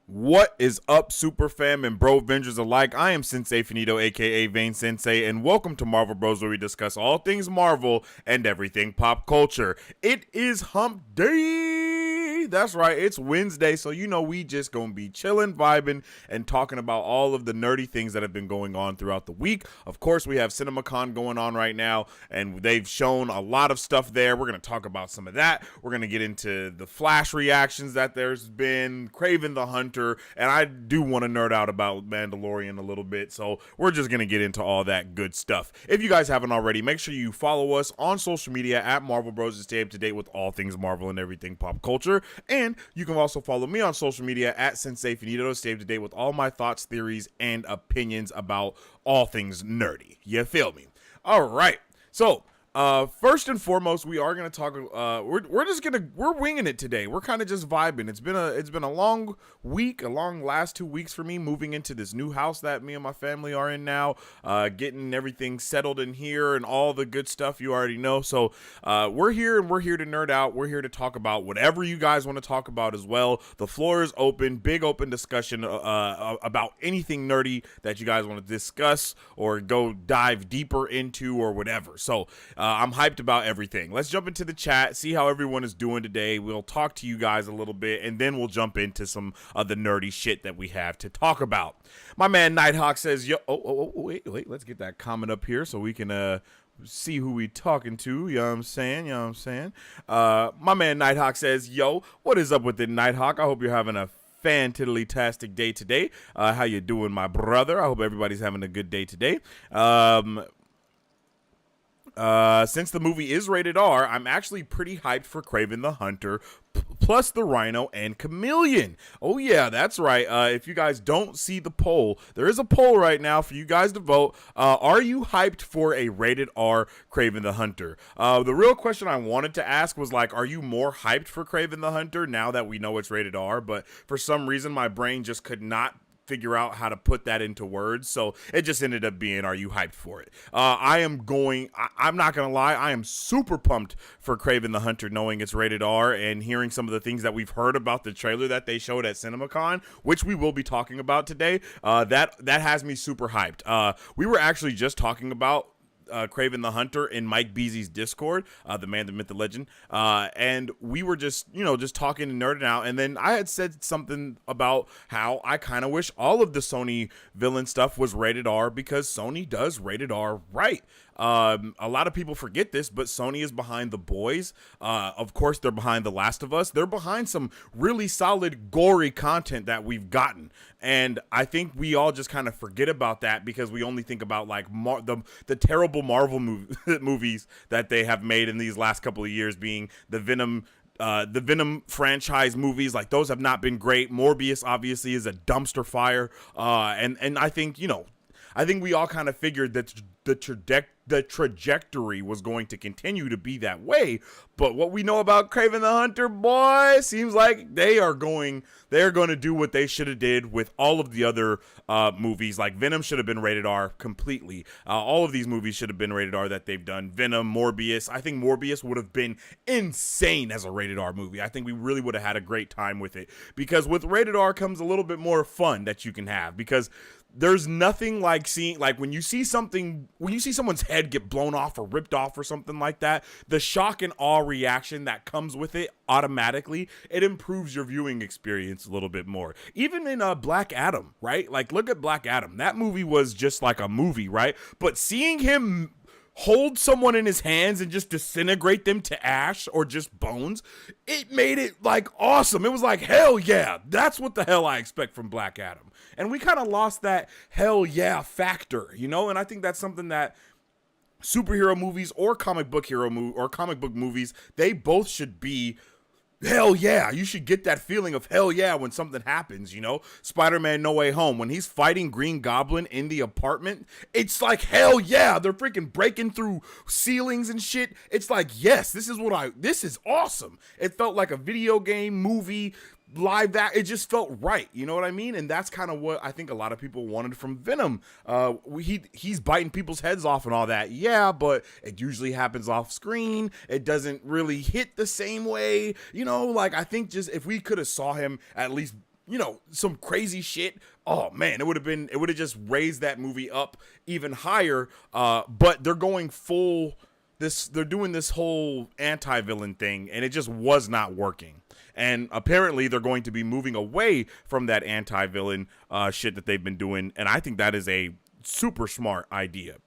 What is up, super fam and bro Vengers alike? I am Sensei Finito, aka Vane Sensei, and welcome to Marvel Bros, where we discuss all things Marvel and everything pop culture. It is hump day! That's right, it's Wednesday, so you know we just gonna be chilling, vibing, and talking about all of the nerdy things that have been going on throughout the week. Of course, we have CinemaCon going on right now, and they've shown a lot of stuff there. We're gonna talk about some of that. We're gonna get into the Flash reactions that there's been, Kraven the Hunter, and I do want to nerd out about Mandalorian a little bit, so we're just going to get into all that good stuff. If you guys haven't already, make sure you follow us on social media at Marvel Bros to stay up to date with all things Marvel and everything pop culture, and you can also follow me on social media at Sensei Finito to stay up to date with all my thoughts, theories, and opinions about all things nerdy. You feel me? All right, so first and foremost, we are gonna talk. We're winging it today. We're kind of just vibing. It's been a long week, a long last 2 weeks for me moving into this new house that me and my family are in now. Getting everything settled in here and all the good stuff you already know. So we're here and we're here to nerd out. We're here to talk about whatever you guys want to talk about as well. The floor is open, big open discussion about anything nerdy that you guys want to discuss or go dive deeper into or whatever. So. I'm hyped about everything. Let's jump into the chat, see how everyone is doing today. We'll talk to you guys a little bit, and then we'll jump into some of the nerdy shit that we have to talk about. My man Nighthawk says, yo, wait, let's get that comment up here so we can see who we talking to. You know what I'm saying? My man Nighthawk says, yo, what is up with it, Nighthawk? I hope you're having a fantiddly-tastic day today. How you doing, my brother? I hope everybody's having a good day today. Since the movie is rated R, I'm actually pretty hyped for Kraven the Hunter, plus the Rhino and Chameleon. Oh yeah, that's right. If you guys don't see the poll, there is a poll right now for you guys to vote. Are you hyped for a rated R Kraven the Hunter? The real question I wanted to ask was like, are you more hyped for Kraven the Hunter now that we know it's rated R? But for some reason, my brain just could not figure out how to put that into words, so it just ended up being, are you hyped for it? I'm not gonna lie, I am super pumped for Kraven the Hunter, knowing it's rated R and hearing some of the things that we've heard about the trailer that they showed at CinemaCon, which we will be talking about today. That has me super hyped. We were actually just talking about Kraven the Hunter in Mike Beasley's Discord, the man, the myth, the legend, and we were just talking and nerding out, and then I had said something about how I kind of wish all of the Sony villain stuff was rated R, because Sony does rated R right. A lot of people forget this, but Sony is behind The Boys. Of course, they're behind The Last of Us. They're behind some really solid, gory content that we've gotten. And I think we all just kind of forget about that because we only think about like the terrible Marvel movies that they have made in these last couple of years, being the Venom franchise movies. Like, those have not been great. Morbius obviously is a dumpster fire. And I think, I think we all kind of figured that the trajectory was going to continue to be that way. But what we know about Kraven the Hunter, boy, seems like they're going to do what they should have did with all of the other movies. Like, Venom should have been rated R completely. All of these movies should have been rated R that they've done. Venom, Morbius. I think Morbius would have been insane as a rated R movie. I think we really would have had a great time with it, because with rated R comes a little bit more fun that you can have, because there's nothing like seeing, like, when you see someone's head get blown off or ripped off or something like that, the shock and awe reaction that comes with it automatically, it improves your viewing experience a little bit more. Even in Black Adam, right? Like, look at Black Adam. That movie was just like a movie, right? But seeing him hold someone in his hands and just disintegrate them to ash or just bones, it made it like awesome. It was like, hell yeah, that's what the hell I expect from Black Adam. And we kind of lost that hell yeah factor, and I think that's something that superhero movies or comic book movies, they both should be hell yeah. You should get that feeling of hell yeah when something happens, Spider-Man No Way Home, when he's fighting Green Goblin in the apartment, it's like hell yeah. They're freaking breaking through ceilings and shit. It's like, yes, this is awesome. It felt like a video game, movie, live, that it just felt right, you know what I mean? And that's kind of what I think a lot of people wanted from Venom. He's biting people's heads off and all that, yeah, but it usually happens off screen. It doesn't really hit the same way, like, I think just if we could have saw him at least some crazy shit, oh man, it would have just raised that movie up even higher. But they're going they're doing this whole anti-villain thing, and it just was not working. And apparently they're going to be moving away from that anti-villain shit that they've been doing, and I think that is a super smart idea.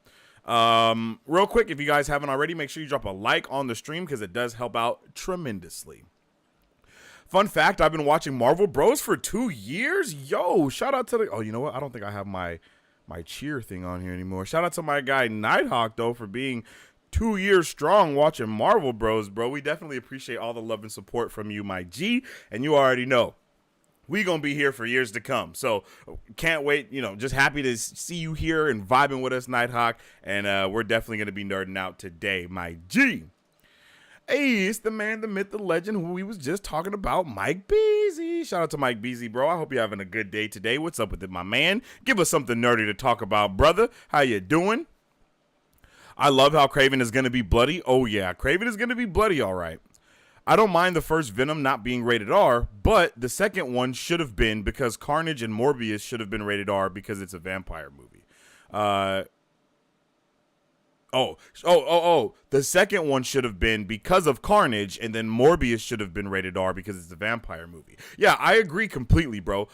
Real quick, if you guys haven't already, make sure you drop a like on the stream because it does help out tremendously. Fun fact, I've been watching Marvel Bros for 2 years. Yo, shout out to oh, you know what? I don't think I have my cheer thing on here anymore. Shout out to my guy Nighthawk, though, for being 2 years strong watching Marvel Bros, bro. We definitely appreciate all the love and support from you, my G. And you already know, we gonna be here for years to come. So can't wait, just happy to see you here and vibing with us, Nighthawk. And we're definitely gonna be nerding out today, my G. Hey, it's the man, the myth, the legend, who we was just talking about, Mike Beasy. Shout out to Mike Beasy, bro. I hope you're having a good day today. What's up with it, my man? Give us something nerdy to talk about, brother. How you doing? I love how Kraven is going to be bloody. Oh, yeah, Kraven is going to be bloody, all right. I don't mind the first Venom not being rated R, but the second one should have been because Carnage and Morbius should have been rated R because it's a vampire movie. The second one should have been because of Carnage, and then Morbius should have been rated R because it's a vampire movie. Yeah, I agree completely, bro.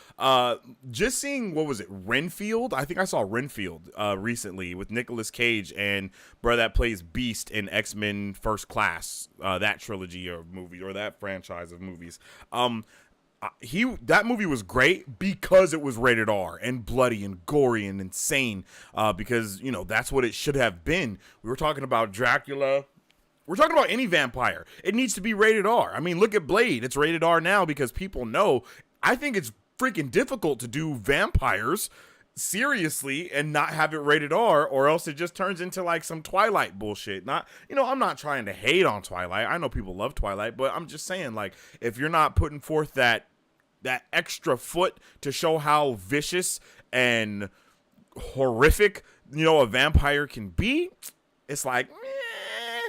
Just seeing, what was it, Renfield? I think I saw Renfield recently with Nicolas Cage and bro that plays Beast in X-Men First Class, that trilogy of movies, or that franchise of movies. That movie was great because it was rated R and bloody and gory and insane, because that's what it should have been. We were talking about Dracula. We're talking about any vampire. It needs to be rated R. I mean, look at Blade. It's rated R now because people know. I think it's freaking difficult to do vampires seriously and not have it rated R, or else it just turns into like some Twilight bullshit. I'm not trying to hate on Twilight. I know people love Twilight, but I'm just saying, like, if you're not putting forth that extra foot to show how vicious and horrific, a vampire can be, it's like,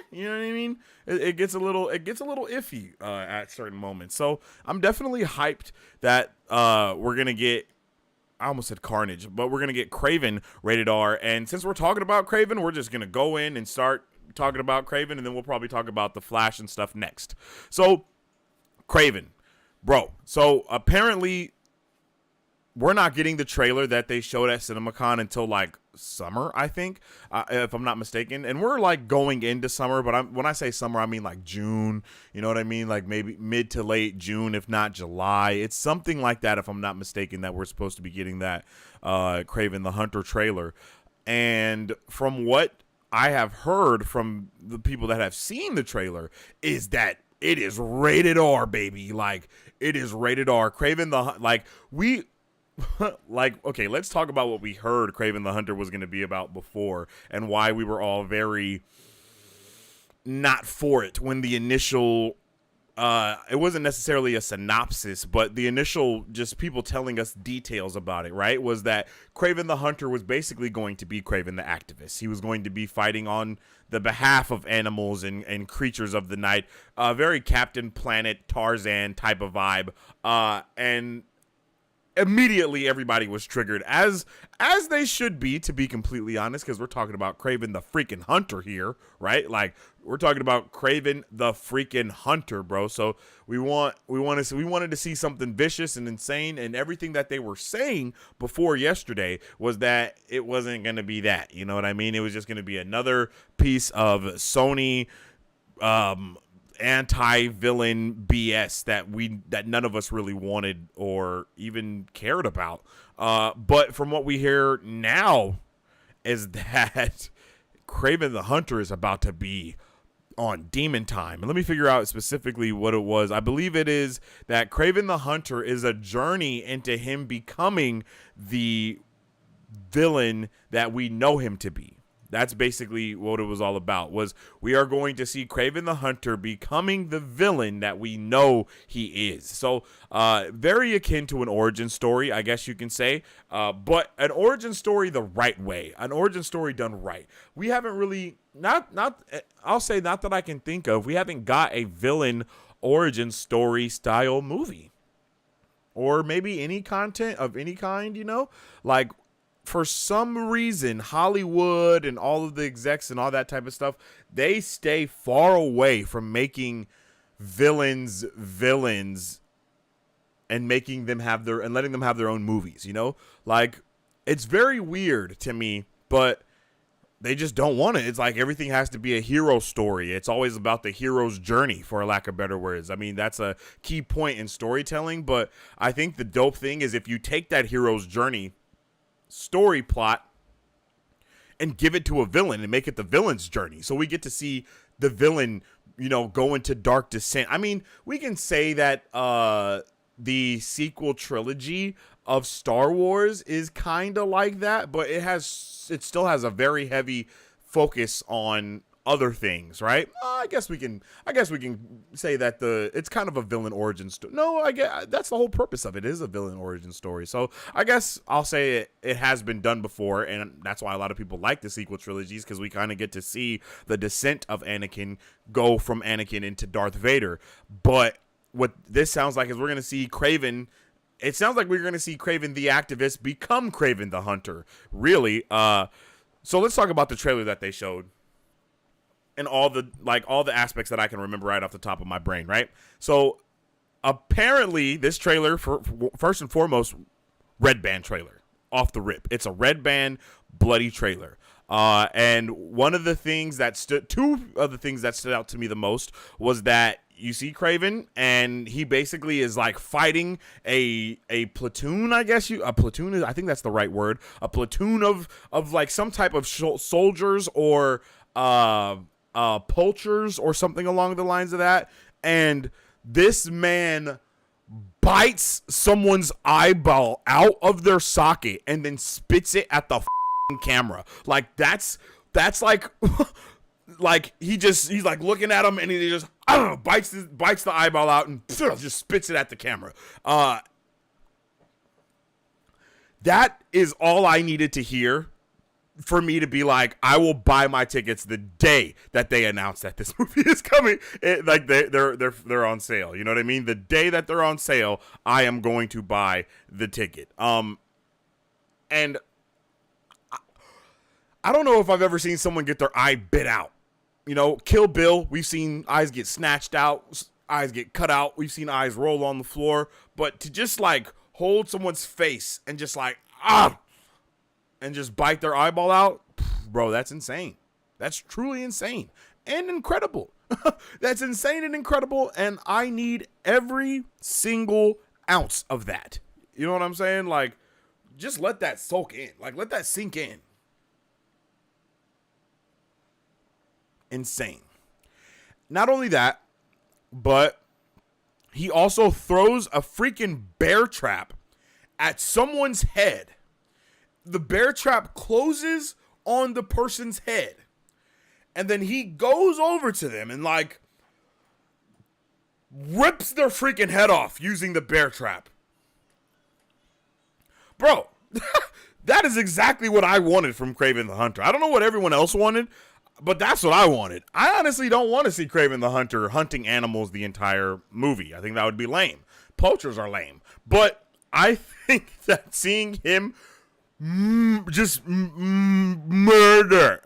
you know what I mean? It gets a little iffy at certain moments. So I'm definitely hyped that we're gonna get, I almost said Carnage, but we're gonna get Kraven rated R. And since we're talking about Kraven, we're just gonna go in and start talking about Kraven, and then we'll probably talk about the Flash and stuff next. So Kraven. Bro, so apparently we're not getting the trailer that they showed at CinemaCon until like summer, I think, if I'm not mistaken. And we're like going into summer, but when I say summer, I mean like June. You know what I mean? Like maybe mid to late June, if not July. It's something like that, if I'm not mistaken, that we're supposed to be getting that Kraven the Hunter trailer. And from what I have heard from the people that have seen the trailer is that it is rated R, baby. Like, it is rated R. Kraven okay, let's talk about what we heard Kraven the Hunter was going to be about before, and why we were all very not for it when the initial, it wasn't necessarily a synopsis, but the initial just people telling us details about it, right, was that Kraven the Hunter was basically going to be Kraven the activist. He was going to be fighting on the behalf of animals and creatures of the night, very Captain Planet Tarzan type of vibe, and immediately everybody was triggered, as they should be, to be completely honest, because we're talking about Kraven the freaking Hunter here, right? Like, we're talking about Kraven the freaking Hunter, bro. So we wanted to see something vicious and insane, and everything that they were saying before yesterday was that it wasn't going to be that. You know what I mean? It was just going to be another piece of Sony anti-villain BS that none of us really wanted or even cared about. But from what we hear now is that Kraven the Hunter is about to be on demon time. And let me figure out specifically what it was. I believe it is that Kraven the Hunter is a journey into him becoming the villain that we know him to be. That's basically what it was all about, was we are going to see Kraven the Hunter becoming the villain that we know he is. So very akin to an origin story, I guess you can say, but an origin story the right way, an origin story done right. We haven't really, I'll say not that I can think of, we haven't got a villain origin story style movie. or maybe any content of any kind, like for some reason, Hollywood and all of the execs and all that type of stuff, they stay far away from making villains and making them have their and letting them have their own movies, like it's very weird to me, but they just don't want it. It's like everything has to be a hero story. It's always about the hero's journey, for lack of better words. I mean, that's a key point in storytelling, but I think the dope thing is if you take that hero's journey story plot and give it to a villain and make it the villain's journey. So we get to see the villain, go into dark descent. I mean, we can say that the sequel trilogy of Star Wars is kind of like that, but it still has a very heavy focus on other things, right? I guess we can say that it's kind of a villain origin story. No, I guess that's the whole purpose of it, is a villain origin story. So I guess I'll say it has been done before, and that's why a lot of people like the sequel trilogies, because we kind of get to see the descent of Anakin go from Anakin into Darth Vader. But what this sounds like is we're going to see Kraven. It sounds like we're going to see Kraven the activist become Kraven the hunter, really. So let's talk about the trailer that they showed and all the aspects that I can remember right off the top of my brain, right? So apparently this trailer, for first and foremost, red band trailer off the rip. It's a red band bloody trailer. And two of the things that stood out to me the most was that you see Kraven, and he basically is like fighting a platoon. I think that's the right word. A platoon of like some type of soldiers or poachers or something along the lines of that. And this man bites someone's eyeball out of their socket and then spits it at the camera. Like that's like like he's like looking at him, and he just bites the eyeball out and just spits it at the camera. That is all I needed to hear for me to be like, I will buy my tickets the day that they announce that this movie is coming. Like they're on sale. You know what I mean? The day that they're on sale, I am going to buy the ticket. And I don't know if I've ever seen someone get their eye bit out. Kill Bill, we've seen eyes get snatched out, eyes get cut out. We've seen eyes roll on the floor. But to just like hold someone's face and just like, and just bite their eyeball out, bro, that's insane. That's truly insane and incredible. That's insane and incredible. And I need every single ounce of that. You know what I'm saying? Like, just let that soak in. Like, let that sink in. Insane. Not only that, but he also throws a freaking bear trap at someone's head. The bear trap closes on the person's head, and then he goes over to them and like rips their freaking head off using the bear trap. Bro, that is exactly what I wanted from Kraven the Hunter. I don't know what everyone else wanted, but that's what I wanted. I honestly don't want to see Kraven the Hunter hunting animals the entire movie. I think that would be lame. Poachers are lame. But I think that seeing him just murder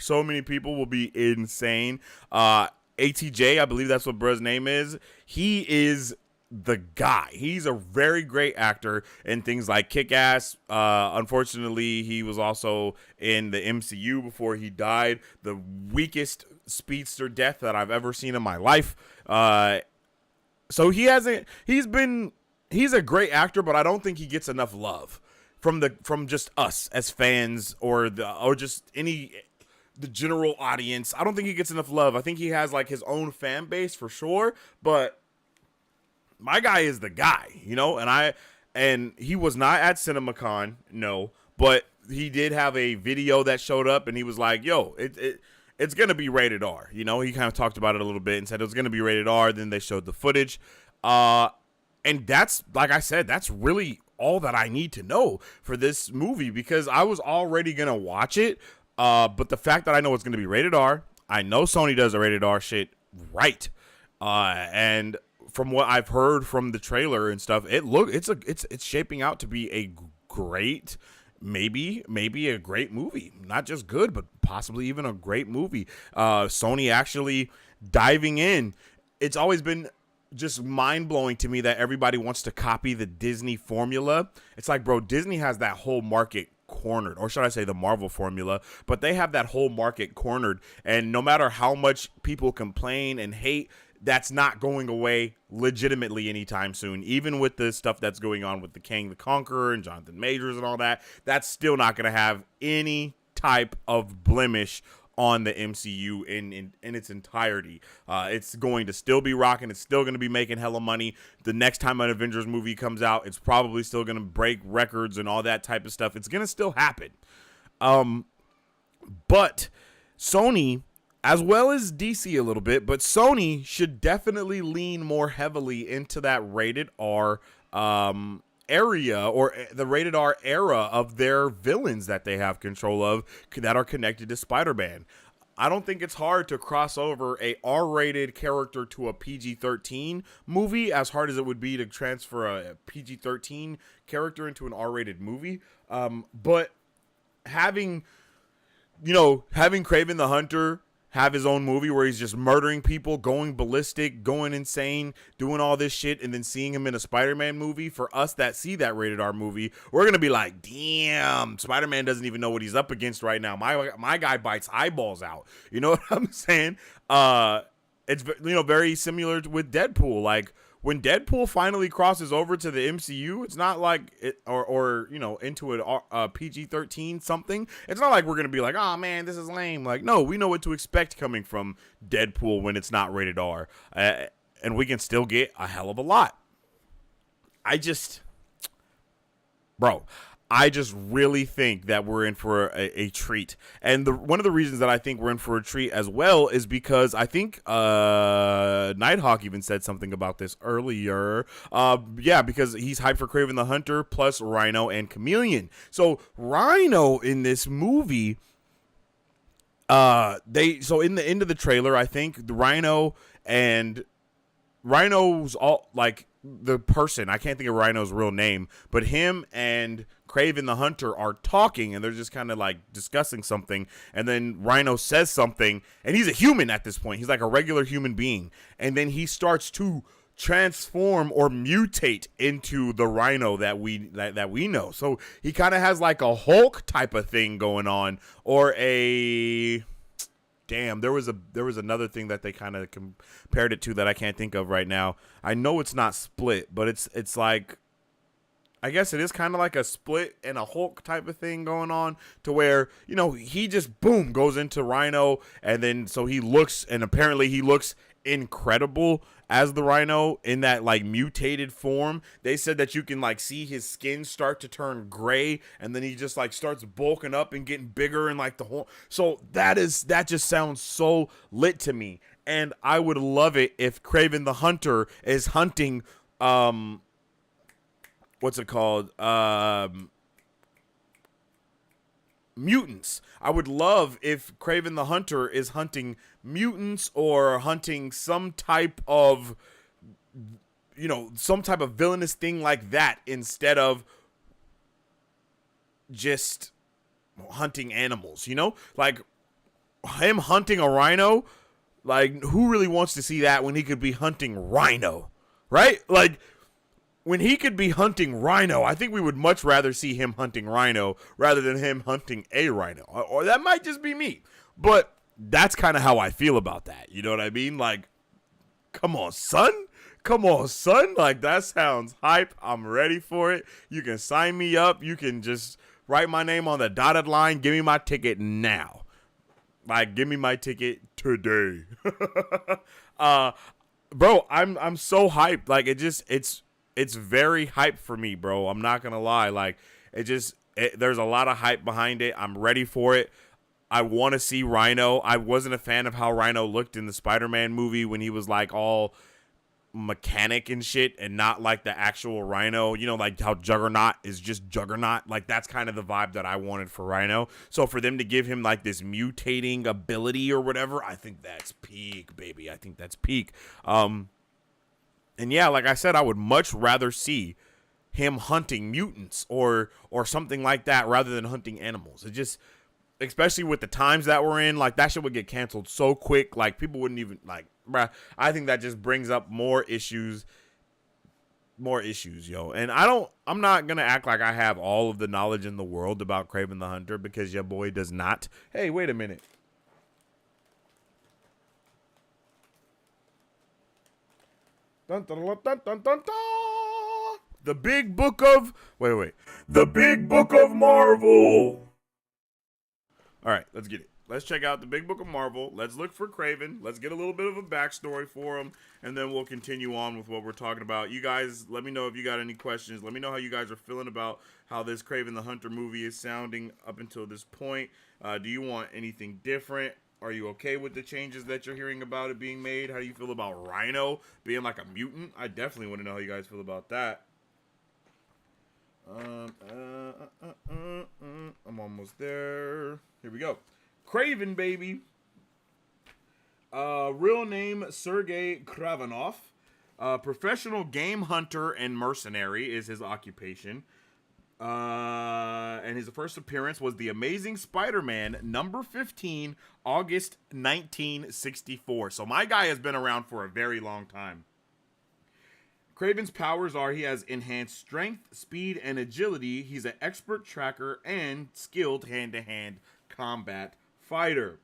so many people will be insane. ATJ, I believe that's what bro's name is. He is the guy. He's a very great actor in things like Kick-Ass. Unfortunately, he was also in the MCU before he died. The weakest speedster death that I've ever seen in my life. So he's a great actor, but I don't think he gets enough love from just us as fans or just the general audience. I don't think he gets enough love. I think he has like his own fan base for sure, but my guy is the guy, and he was not at CinemaCon, no, but he did have a video that showed up, and he was like, yo, it's going to be rated R. He kind of talked about it a little bit and said it was going to be rated R. Then they showed the footage. And that's, like I said, that's really all that I need to know for this movie, because I was already going to watch it. But the fact that I know it's going to be rated R, I know Sony does the rated R shit right. And from what I've heard from the trailer and stuff, it's shaping out to be a great, maybe a great movie. Not just good, but possibly even a great movie. Sony actually diving in. It's always been just mind-blowing to me that everybody wants to copy the Disney formula. It's like, bro, Disney has that whole market cornered, or should I say the Marvel formula, but they have that whole market cornered, and no matter how much people complain and hate, that's not going away legitimately anytime soon. Even with the stuff that's going on with the Kang the Conqueror and Jonathan Majors and all that, that's still not going to have any type of blemish on the MCU in its entirety. It's going to still be rocking. It's still going to be making hella money. The next time an Avengers movie comes out, it's probably still going to break records and all that type of stuff. It's going to still happen. But Sony, as well as DC a little bit, but Sony should definitely lean more heavily into that rated R area, or the rated R era of their villains that they have control of that are connected to Spider-Man. I don't think it's hard to cross over a R-rated character to a PG-13 movie, as hard as it would be to transfer a PG-13 character into an R-rated movie. But having Kraven the Hunter have his own movie where he's just murdering people, going ballistic, going insane, doing all this shit, and then seeing him in a Spider-Man movie, for us that see that rated R movie, we're going to be like, damn, Spider-Man doesn't even know what he's up against right now. My guy bites eyeballs out. You know what I'm saying? It's, very similar with Deadpool. Like, when Deadpool finally crosses over to the MCU, it's not like it, or into a PG-13 something. It's not like we're gonna be like, oh man, this is lame. Like, no, we know what to expect coming from Deadpool when it's not rated R, and we can still get a hell of a lot. I just really think that we're in for a treat. And one of the reasons that I think we're in for a treat as well is because I think Nighthawk even said something about this earlier. Because he's hyped for Kraven the Hunter plus Rhino and Chameleon. So Rhino in this movie, in the end of the trailer, I think the Rhino's all like the person, I can't think of Rhino's real name, but him and Kraven the Hunter are talking, and they're just kind of like discussing something, and then Rhino says something, and he's a human at this point. He's like a regular human being, and then he starts to transform or mutate into the Rhino that we know. So he kind of has like a Hulk type of thing going on, or a there was another thing that they kind of compared it to that I can't think of right now. I know it's not Split, but it's like, I guess it is kind of like a Split and a Hulk type of thing going on, to where, he just boom goes into Rhino, and then so he looks, and apparently he looks incredible as the Rhino in that like mutated form. They said that you can like see his skin start to turn gray, and then he just like starts bulking up and getting bigger, and like the whole, so that just sounds so lit to me. And I would love it if Kraven the Hunter is hunting what's it called? Mutants. I would love if Kraven the Hunter is hunting mutants, or hunting some type of villainous thing like that, instead of just hunting animals, like him hunting a rhino. Like, who really wants to see that when he could be hunting Rhino, right? Like, when he could be hunting Rhino, I think we would much rather see him hunting Rhino rather than him hunting a rhino. Or that might just be me, but that's kind of how I feel about that. You know what I mean? Like, come on, son. Like, that sounds hype. I'm ready for it. You can sign me up. You can just write my name on the dotted line. Give me my ticket now. Like, give me my ticket today. Bro, I'm so hyped. Like, it's very hyped for me, bro. I'm not gonna lie. Like, there's a lot of hype behind it. I'm ready for it. I want to see Rhino. I wasn't a fan of how Rhino looked in the Spider-Man movie when he was like all mechanic and shit, and not like the actual Rhino, like how Juggernaut is just Juggernaut. Like, that's kind of the vibe that I wanted for Rhino. So for them to give him like this mutating ability or whatever, I think that's peak, baby. I think that's peak. And yeah, like I said, I would much rather see him hunting mutants or something like that rather than hunting animals. It just, especially with the times that we're in, like that shit would get canceled so quick. Like people wouldn't even like, bruh. I think that just brings up more issues, yo. And I'm not gonna act like I have all of the knowledge in the world about Kraven the Hunter, because your boy does not. Hey, wait a minute. Dun, dun, dun, dun, dun, dun, dun. The big book of the big book of Marvel. All right, let's get it. Let's check out the big book of Marvel. Let's look for Kraven. Let's get a little bit of a backstory for him, and then we'll continue on with what we're talking about. You guys, let me know if you got any questions. Let me know how you guys are feeling about how this Kraven the Hunter movie is sounding up until this point. Do you want anything different? Are you okay with the changes that you're hearing about it being made? How do you feel about Rhino being like a mutant? I definitely want to know how you guys feel about that. I'm almost there. Here we go. Kraven, baby. Real name Sergei Kravenov. Professional game hunter and mercenary is his occupation. And his first appearance was The Amazing Spider-Man number 15, August 1964. So my guy has been around for a very long time. Kraven's powers are he has enhanced strength, speed, and agility. He's an expert tracker and skilled hand-to-hand combat fighter.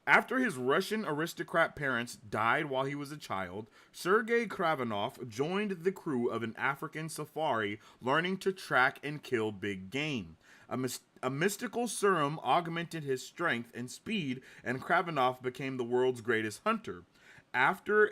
After his Russian aristocrat parents died while he was a child, Sergei Kravenov joined the crew of an African safari, learning to track and kill big game. A mystical serum augmented his strength and speed, and Kravenov became the world's greatest hunter. After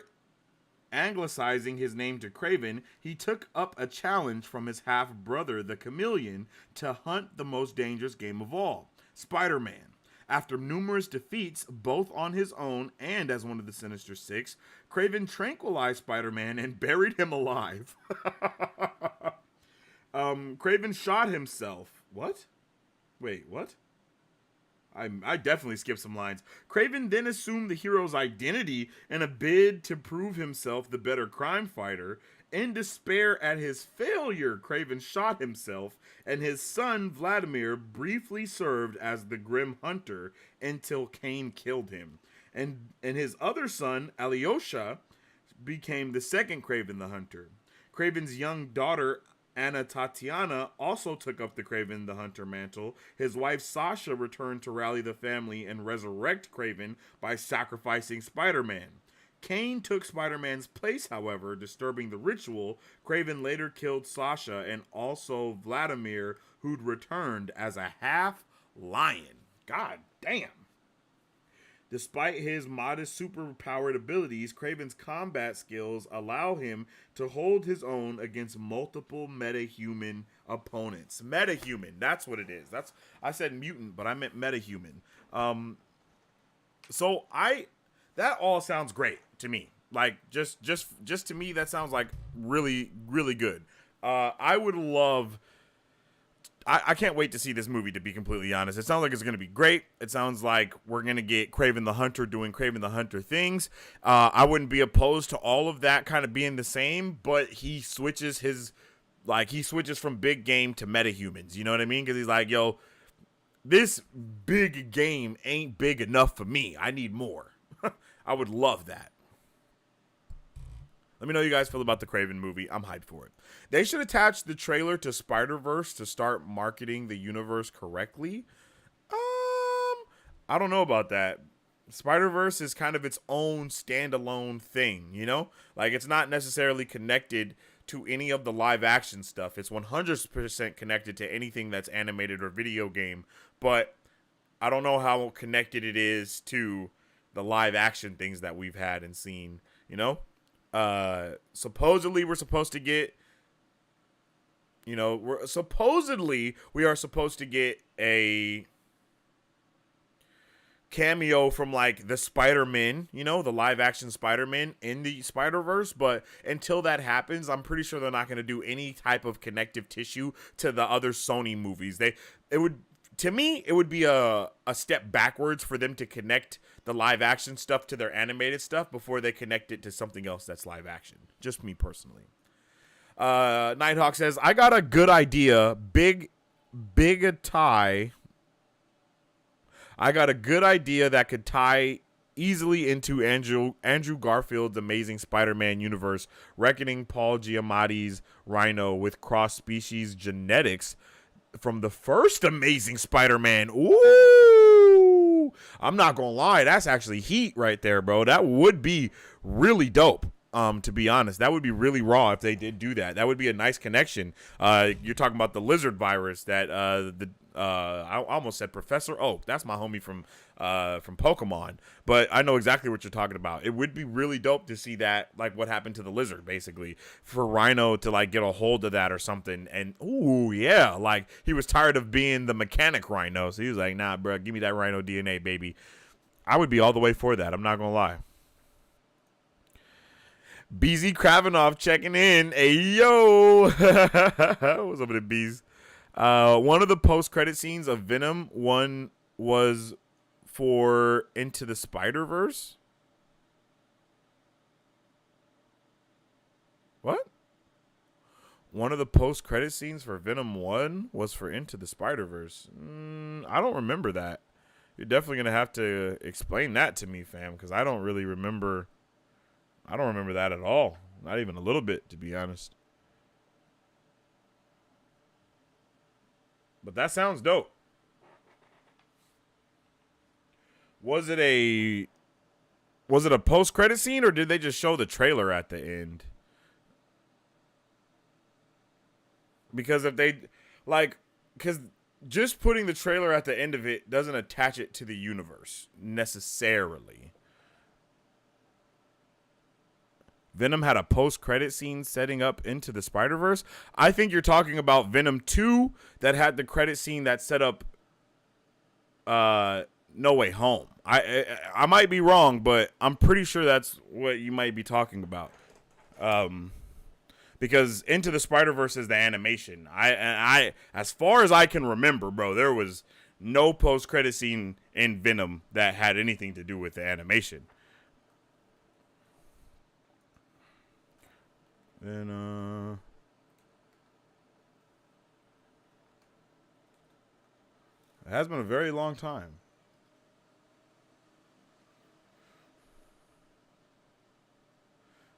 anglicizing his name to Kraven, he took up a challenge from his half-brother, the Chameleon, to hunt the most dangerous game of all, Spider-Man. After numerous defeats, both on his own and as one of the Sinister Six, Kraven tranquilized Spider-Man and buried him alive. Kraven shot himself. What? Wait, what? I definitely skipped some lines. Kraven then assumed the hero's identity in a bid to prove himself the better crime fighter. In despair at his failure, Kraven shot himself, and his son Vladimir briefly served as the Grim Hunter until Kane killed him. And his other son, Alyosha, became the second Kraven the Hunter. Kraven's young daughter, Anna Tatiana, also took up the Kraven the Hunter mantle. His wife Sasha returned to rally the family and resurrect Kraven by sacrificing Spider-Man. Kane took Spider-Man's place, however, disturbing the ritual. Kraven later killed Sasha and also Vladimir, who'd returned as a half-lion. God damn. Despite his modest superpowered abilities, Kraven's combat skills allow him to hold his own against multiple metahuman opponents. Metahuman, that's what it is. I said mutant, but I meant metahuman. That all sounds great to me. Like just to me, that sounds like really, really good. I would love. I can't wait to see this movie, to be completely honest. It sounds like it's going to be great. It sounds like we're going to get Kraven the Hunter doing Kraven the Hunter things. I wouldn't be opposed to all of that kind of being the same, but he switches from big game to metahumans. You know what I mean? Because he's like, yo, this big game ain't big enough for me. I need more. I would love that. Let me know how you guys feel about the Kraven movie. I'm hyped for it. They should attach the trailer to Spider-Verse to start marketing the universe correctly. I don't know about that. Spider-Verse is kind of its own standalone thing, you know? Like, it's not necessarily connected to any of the live action stuff. It's 100% connected to anything that's animated or video game, but I don't know how connected it is to the live action things that we've had and seen, you know? Supposedly we're supposed to get, we are supposed to get a cameo from like the Spider-Man, the live action Spider-Man in the Spider-Verse, but until that happens, I'm pretty sure they're not going to do any type of connective tissue to the other Sony movies. It would to me, it would be a step backwards for them to connect the live action stuff to their animated stuff before they connect it to something else that's live action. Just me personally. Nighthawk says, I got a good idea. Big a tie. I got a good idea that could tie easily into Andrew Garfield's Amazing Spider-Man universe, reckoning Paul Giamatti's Rhino with cross-species genetics from the first Amazing Spider-Man. Ooh! I'm not gonna lie, that's actually heat right there, bro. That would be really dope. To be honest, that would be really raw if they did do that. That would be a nice connection. You're talking about the lizard virus that I almost said Professor Oak. That's my homie from Pokemon. But I know exactly what you're talking about. It would be really dope to see that, like what happened to the lizard, basically, for Rhino to like get a hold of that or something. And ooh, yeah, like he was tired of being the mechanic Rhino, so he was like, nah, bro, give me that Rhino DNA, baby. I would be all the way for that. I'm not gonna lie. BZ Kravenov checking in. Hey, yo. What's up with the bees? One of the post-credit scenes of Venom 1 was for Into the Spider-Verse. What? One of the post-credit scenes for Venom 1 was for Into the Spider-Verse. I don't remember that. You're definitely going to have to explain that to me, fam, because I don't really remember... I don't remember that at all. Not even a little bit, to be honest. But that sounds dope. Was it a post-credit scene, or did they just show the trailer at the end? Because if they, like, because just putting the trailer at the end of it doesn't attach it to the universe, necessarily. Venom had a post-credit scene setting up Into the Spider-Verse. I think you're talking about Venom 2 that had the credit scene that set up No Way Home. I might be wrong, but I'm pretty sure that's what you might be talking about. Because Into the Spider-Verse is the animation. I as far as I can remember, bro, there was no post-credit scene in Venom that had anything to do with the animation. And it has been a very long time.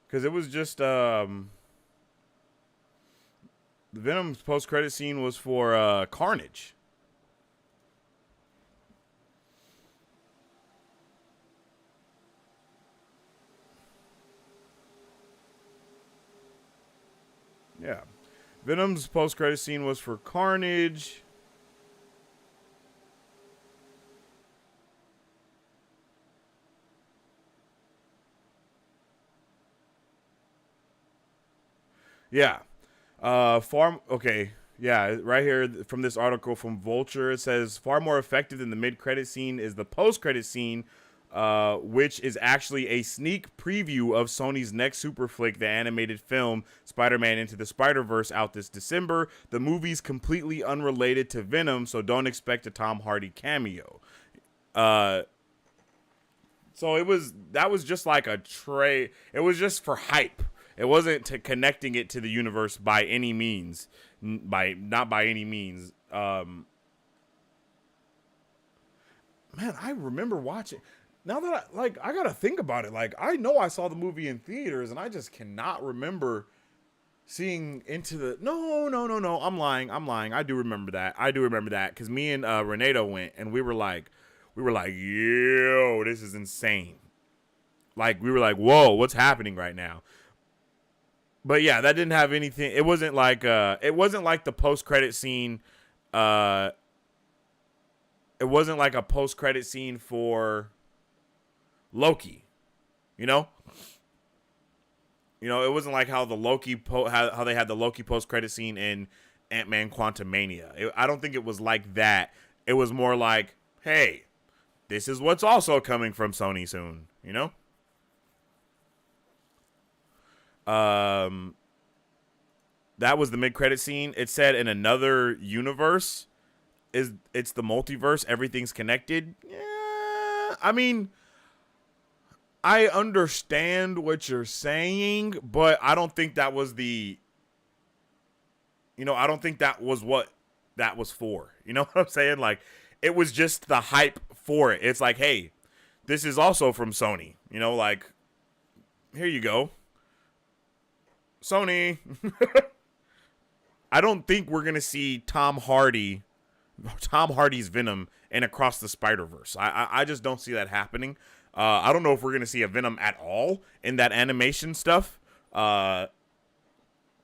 Because it was just the Venom's post-credit scene was for Carnage. Yeah. Venom's post-credit scene was for Carnage. Yeah. Okay. Yeah, right here from this article from Vulture, it says far more effective than the mid-credit scene is the post-credit scene, which is actually a sneak preview of Sony's next super flick, the animated film Spider-Man Into the Spider-Verse, out this December. The movie's completely unrelated to Venom, so don't expect a Tom Hardy cameo. So that was just like a tray. It was just for hype. It wasn't connecting it to the universe by any means. Not by any means. Man, I remember watching. Now that I gotta think about it. Like, I know I saw the movie in theaters, and I just cannot remember seeing Into the. No. I'm lying. I do remember that. Because me and Renato went, and we were like, yo, this is insane. Like, we were like, whoa, what's happening right now? But yeah, that didn't have anything. It wasn't like the post-credit scene. It wasn't like a post-credit scene for Loki, you know, it wasn't like how the Loki how they had the Loki post-credit scene in Ant-Man Quantumania. I don't think it was like that. It was more like, hey, this is what's also coming from Sony soon, you know. That was the mid-credit scene. It said in another universe, it's the multiverse, everything's connected. Yeah, I mean, I understand what you're saying, but I don't think that was I don't think that was what that was for. You know what I'm saying? Like, it was just the hype for it. It's like, hey, this is also from Sony. Like, here you go, Sony. I don't think we're gonna see Tom Hardy's Venom in Across the Spider-Verse. I just don't see that happening. I don't know if we're gonna see a Venom at all in that animation stuff.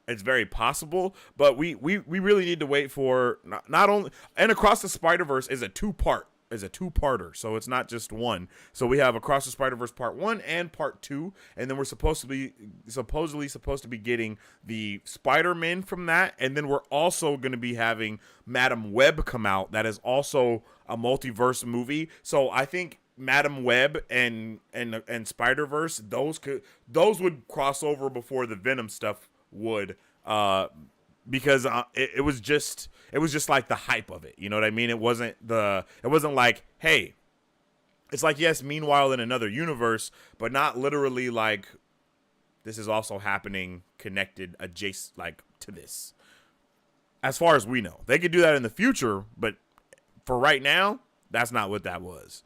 It's very possible, but we really need to wait for not only, and Across the Spider-Verse is a two-parter, so it's not just one. So we have Across the Spider-Verse Part 1 and Part 2, and then we're supposedly supposed to be getting the Spider-Man from that, and then we're also going to be having Madam Web come out. That is also a multiverse movie. So I think Madam Web and Spider-Verse, those would cross over before the Venom stuff would, because it was just like the hype of it. You know what I mean? It wasn't like, hey, it's like, yes, meanwhile in another universe, but not literally like this is also happening connected adjacent, like, to this. As far as we know, they could do that in the future, but for right now, that's not what that was.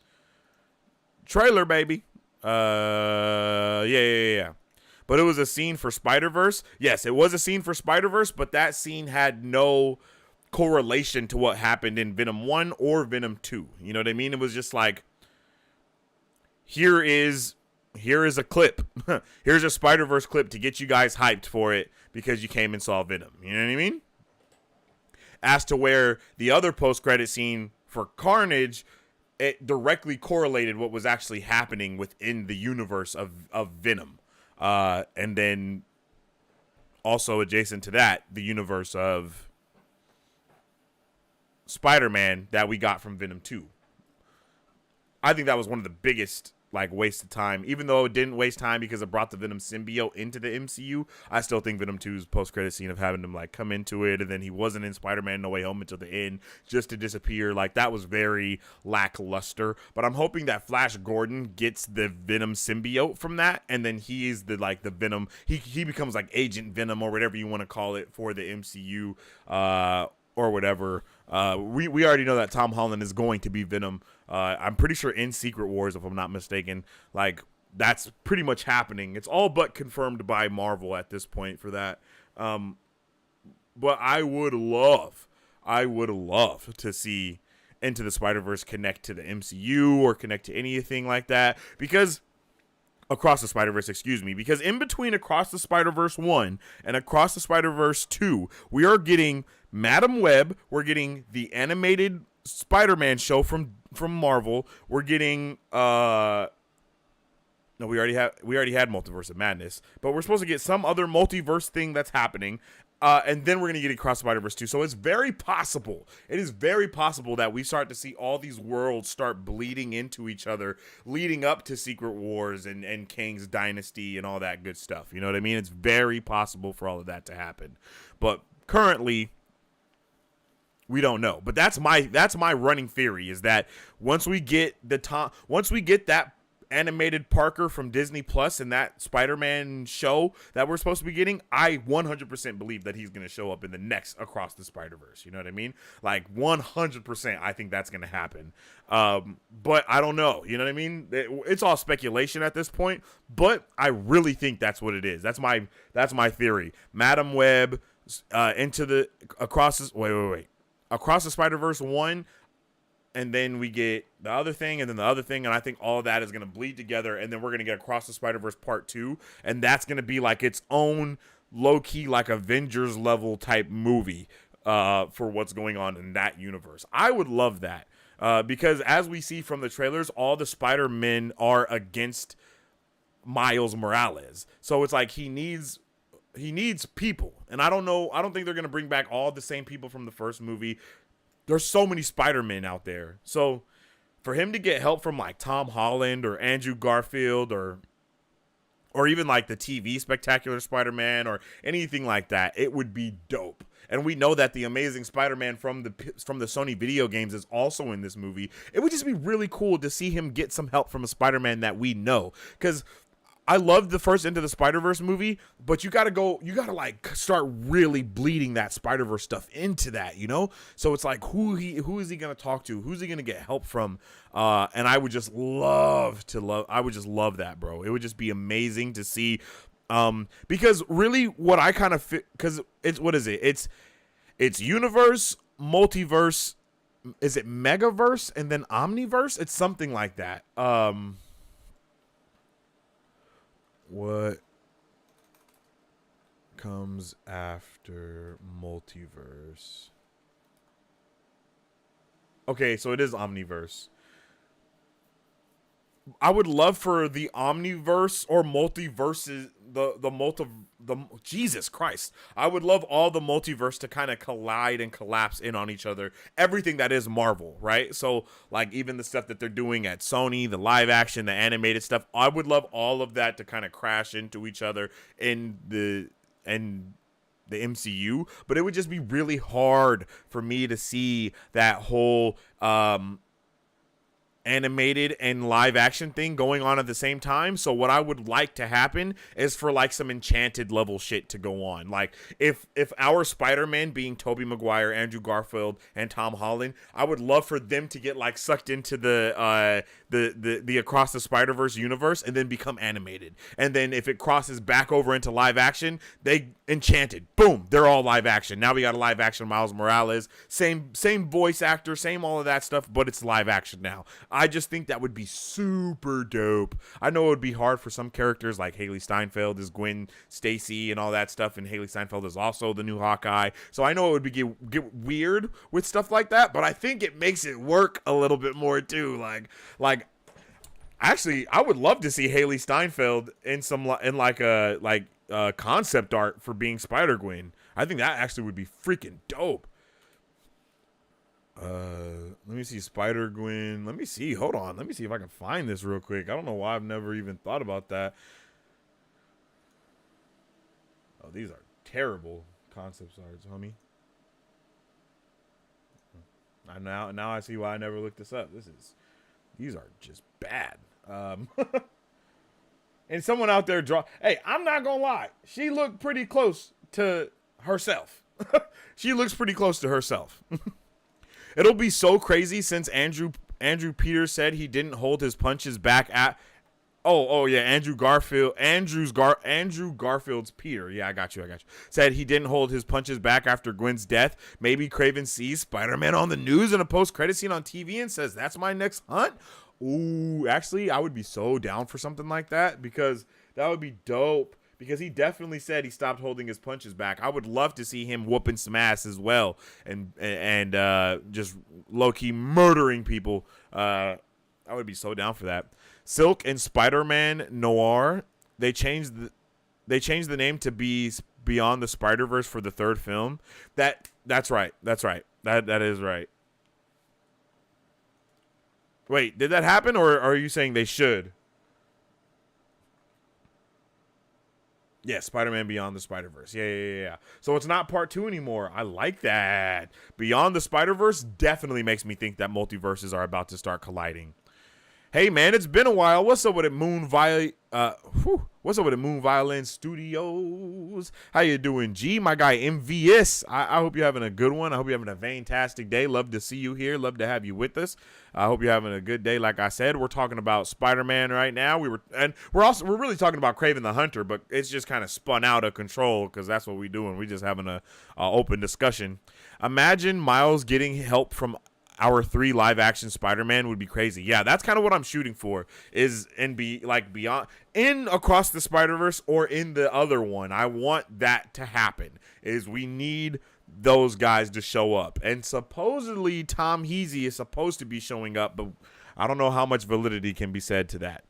Trailer, baby. Yeah. But it was a scene for Spider-Verse. Yes, it was a scene for Spider-Verse, but that scene had no correlation to what happened in Venom 1 or Venom 2. You know what I mean? It was just like, here is a clip. Here's a Spider-Verse clip to get you guys hyped for it because you came and saw Venom. You know what I mean? As to where the other post-credit scene for Carnage, it directly correlated what was actually happening within the universe of Venom. And then also adjacent to that, the universe of Spider-Man that we got from Venom 2. I think that was one of the biggest, like, waste of time. Even though it didn't waste time because it brought the Venom symbiote into the MCU, I still think Venom 2's post-credit scene of having him, like, come into it, and then he wasn't in Spider-Man No Way Home until the end, just to disappear, like, that was very lackluster. But I'm hoping that Flash Gordon gets the Venom symbiote from that, and then he is the Venom, he becomes, like, Agent Venom, or whatever you want to call it, for the MCU, or whatever. We already know that Tom Holland is going to be Venom. I'm pretty sure in Secret Wars, if I'm not mistaken. Like, that's pretty much happening. It's all but confirmed by Marvel at this point for that. But I would love to see Into the Spider-Verse connect to the MCU or connect to anything like that. Because Across the Spider-Verse, because in between Across the Spider-Verse 1 and Across the Spider-Verse 2, we are getting Madam Web, we're getting the animated Spider-Man show from Marvel, we're getting no, we already had Multiverse of Madness, but we're supposed to get some other multiverse thing that's happening. And then we're going to get Across the Spider-Verse 2. So it's very possible. It is very possible that we start to see all these worlds start bleeding into each other, leading up to Secret Wars and Kang's Dynasty and all that good stuff. You know what I mean? It's very possible for all of that to happen. But currently, we don't know. But that's my running theory, is that once we get that animated Parker from Disney Plus and that Spider-Man show that we're supposed to be getting, I 100% believe that he's going to show up in the next Across the Spider-Verse. You know what I mean? Like, 100% I think that's going to happen. But I don't know. You know what I mean? It's all speculation at this point, but I really think that's what it is. That's my theory. Madam Web, Across the Spider-Verse 1, and then we get the other thing, and then the other thing, and I think all of that is going to bleed together, and then we're going to get Across the Spider-Verse Part 2, and that's going to be like its own low-key, like, Avengers-level type movie for what's going on in that universe. I would love that, because as we see from the trailers, all the Spider-Men are against Miles Morales. So it's like he needs people, and I don't think they're going to bring back all the same people from the first movie. There's so many Spider-Men out there. So for him to get help from, like, Tom Holland or Andrew Garfield or even, like, the TV Spectacular Spider-Man or anything like that, it would be dope. and we know that the Amazing Spider-Man from the Sony video games is also in this movie. It would just be really cool to see him get some help from a Spider-Man that we know, because I loved the first Into the Spider-Verse movie, but you gotta like start really bleeding that Spider-Verse stuff into that, you know? So it's like, who is he gonna talk to? Who's he gonna get help from? And I would just love that, bro. It would just be amazing to see, because really what I kind of because it's, what is it? It's universe, multiverse, is it megaverse, and then omniverse? It's something like that. What comes after multiverse? Okay, so it is omniverse. I would love for the omniverse or multiverses, Jesus Christ. I would love all the multiverse to kind of collide and collapse in on each other. Everything that is Marvel, right? So like even the stuff that they're doing at Sony, the live action, the animated stuff, I would love all of that to kind of crash into each other in the MCU, but it would just be really hard for me to see that whole animated and live action thing going on at the same time. So what I would like to happen is for like some Enchanted level shit to go on. Like if our Spider-Man being Tobey Maguire, Andrew Garfield, and Tom Holland, I would love for them to get like sucked into the Across the Spider-Verse universe and then become animated. And then if it crosses back over into live action, they Enchanted, boom, they're all live action. Now we got a live action Miles Morales, same voice actor, same all of that stuff, but it's live action now. I just think that would be super dope. I know it would be hard for some characters like Haley Steinfeld is Gwen Stacy and all that stuff, and Haley Steinfeld is also the new Hawkeye. So I know it would get weird with stuff like that, but I think it makes it work a little bit more too. Like actually, I would love to see Haley Steinfeld in concept art for being Spider-Gwen. I think that actually would be freaking dope. Let me see Spider-Gwen. Let me see. Hold on. Let me see if I can find this real quick. I don't know why I've never even thought about that. Oh, these are terrible concept arts, homie. Now I see why I never looked this up. These are just bad. And someone out there hey, I'm not gonna lie. She looked pretty close to herself. She looks pretty close to herself. It'll be so crazy since Andrew Peters said he didn't hold his punches back at. Oh yeah, Andrew Garfield's Peter. Yeah, I got you. Said he didn't hold his punches back after Gwen's death. Maybe Kraven sees Spider-Man on the news in a post-credit scene on TV and says, "That's my next hunt." Ooh, actually, I would be so down for something like that, because that would be dope. Because he definitely said he stopped holding his punches back. I would love to see him whooping some ass as well, and just low-key murdering people. I would be so down for that. Silk and Spider-Man Noir, they changed the name to be Beyond the Spider-Verse for the third film. That's right. That is right. Wait, did that happen, or are you saying they should? Yeah, Spider-Man Beyond the Spider-Verse. Yeah. So it's not part 2 anymore. I like that. Beyond the Spider-Verse definitely makes me think that multiverses are about to start colliding. Hey, man, it's been a while. What's up with it, Moon Violin Studios? How you doing, G? My guy, MVS. I hope you're having a good one. I hope you're having a fantastic day. Love to see you here. Love to have you with us. I hope you're having a good day. Like I said, we're talking about Spider-Man right now. We're really talking about Kraven the Hunter, but it's just kind of spun out of control because that's what we're doing. We're just having a open discussion. Imagine Miles getting help from our 3 live action Spider-Man would be crazy. Yeah, that's kind of what I'm shooting for, is beyond in Across the Spider-Verse or in the other one. I want that to happen. Is we need those guys to show up. And supposedly Tom Heasy is supposed to be showing up, but I don't know how much validity can be said to that.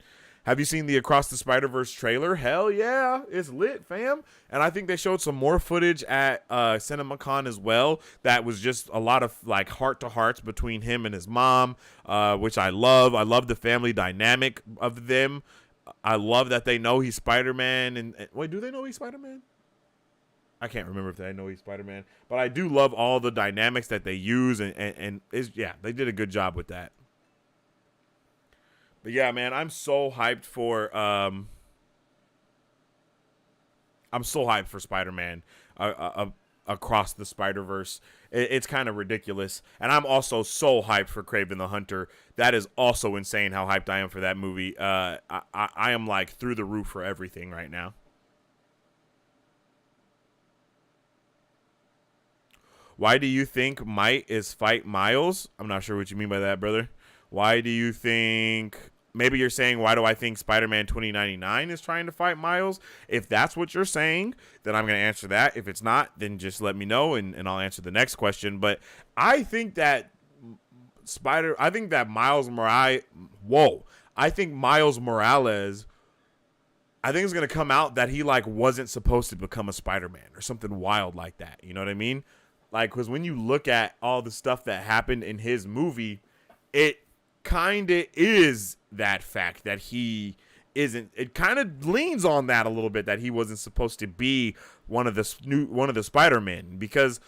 Have you seen the Across the Spider-Verse trailer? Hell yeah, it's lit, fam. And I think they showed some more footage at CinemaCon as well. That was just a lot of like heart-to-hearts between him and his mom, which I love. I love the family dynamic of them. I love that they know he's Spider-Man. And wait, do they know he's Spider-Man? I can't remember if they know he's Spider-Man, but I do love all the dynamics that they use, and yeah, they did a good job with that. But yeah, man, I'm so hyped for Spider-Man across the Spider-Verse. It's kind of ridiculous. And I'm also so hyped for Kraven the Hunter. That is also insane how hyped I am for that movie. I am like through the roof for everything right now. Why do you think Might is fight Miles? I'm not sure what you mean by that, brother. Why do you think... Maybe you're saying, why do I think Spider-Man 2099 is trying to fight Miles? If that's what you're saying, then I'm going to answer that. If it's not, then just let me know, and I'll answer the next question. But I think that I think Miles Morales, I think it's going to come out that he, like, wasn't supposed to become a Spider-Man or something wild like that. You know what I mean? Like, because when you look at all the stuff that happened in his movie, it kind of is that fact that he isn't. It kind of leans on that a little bit, that he wasn't supposed to be one of the Spider-Men, because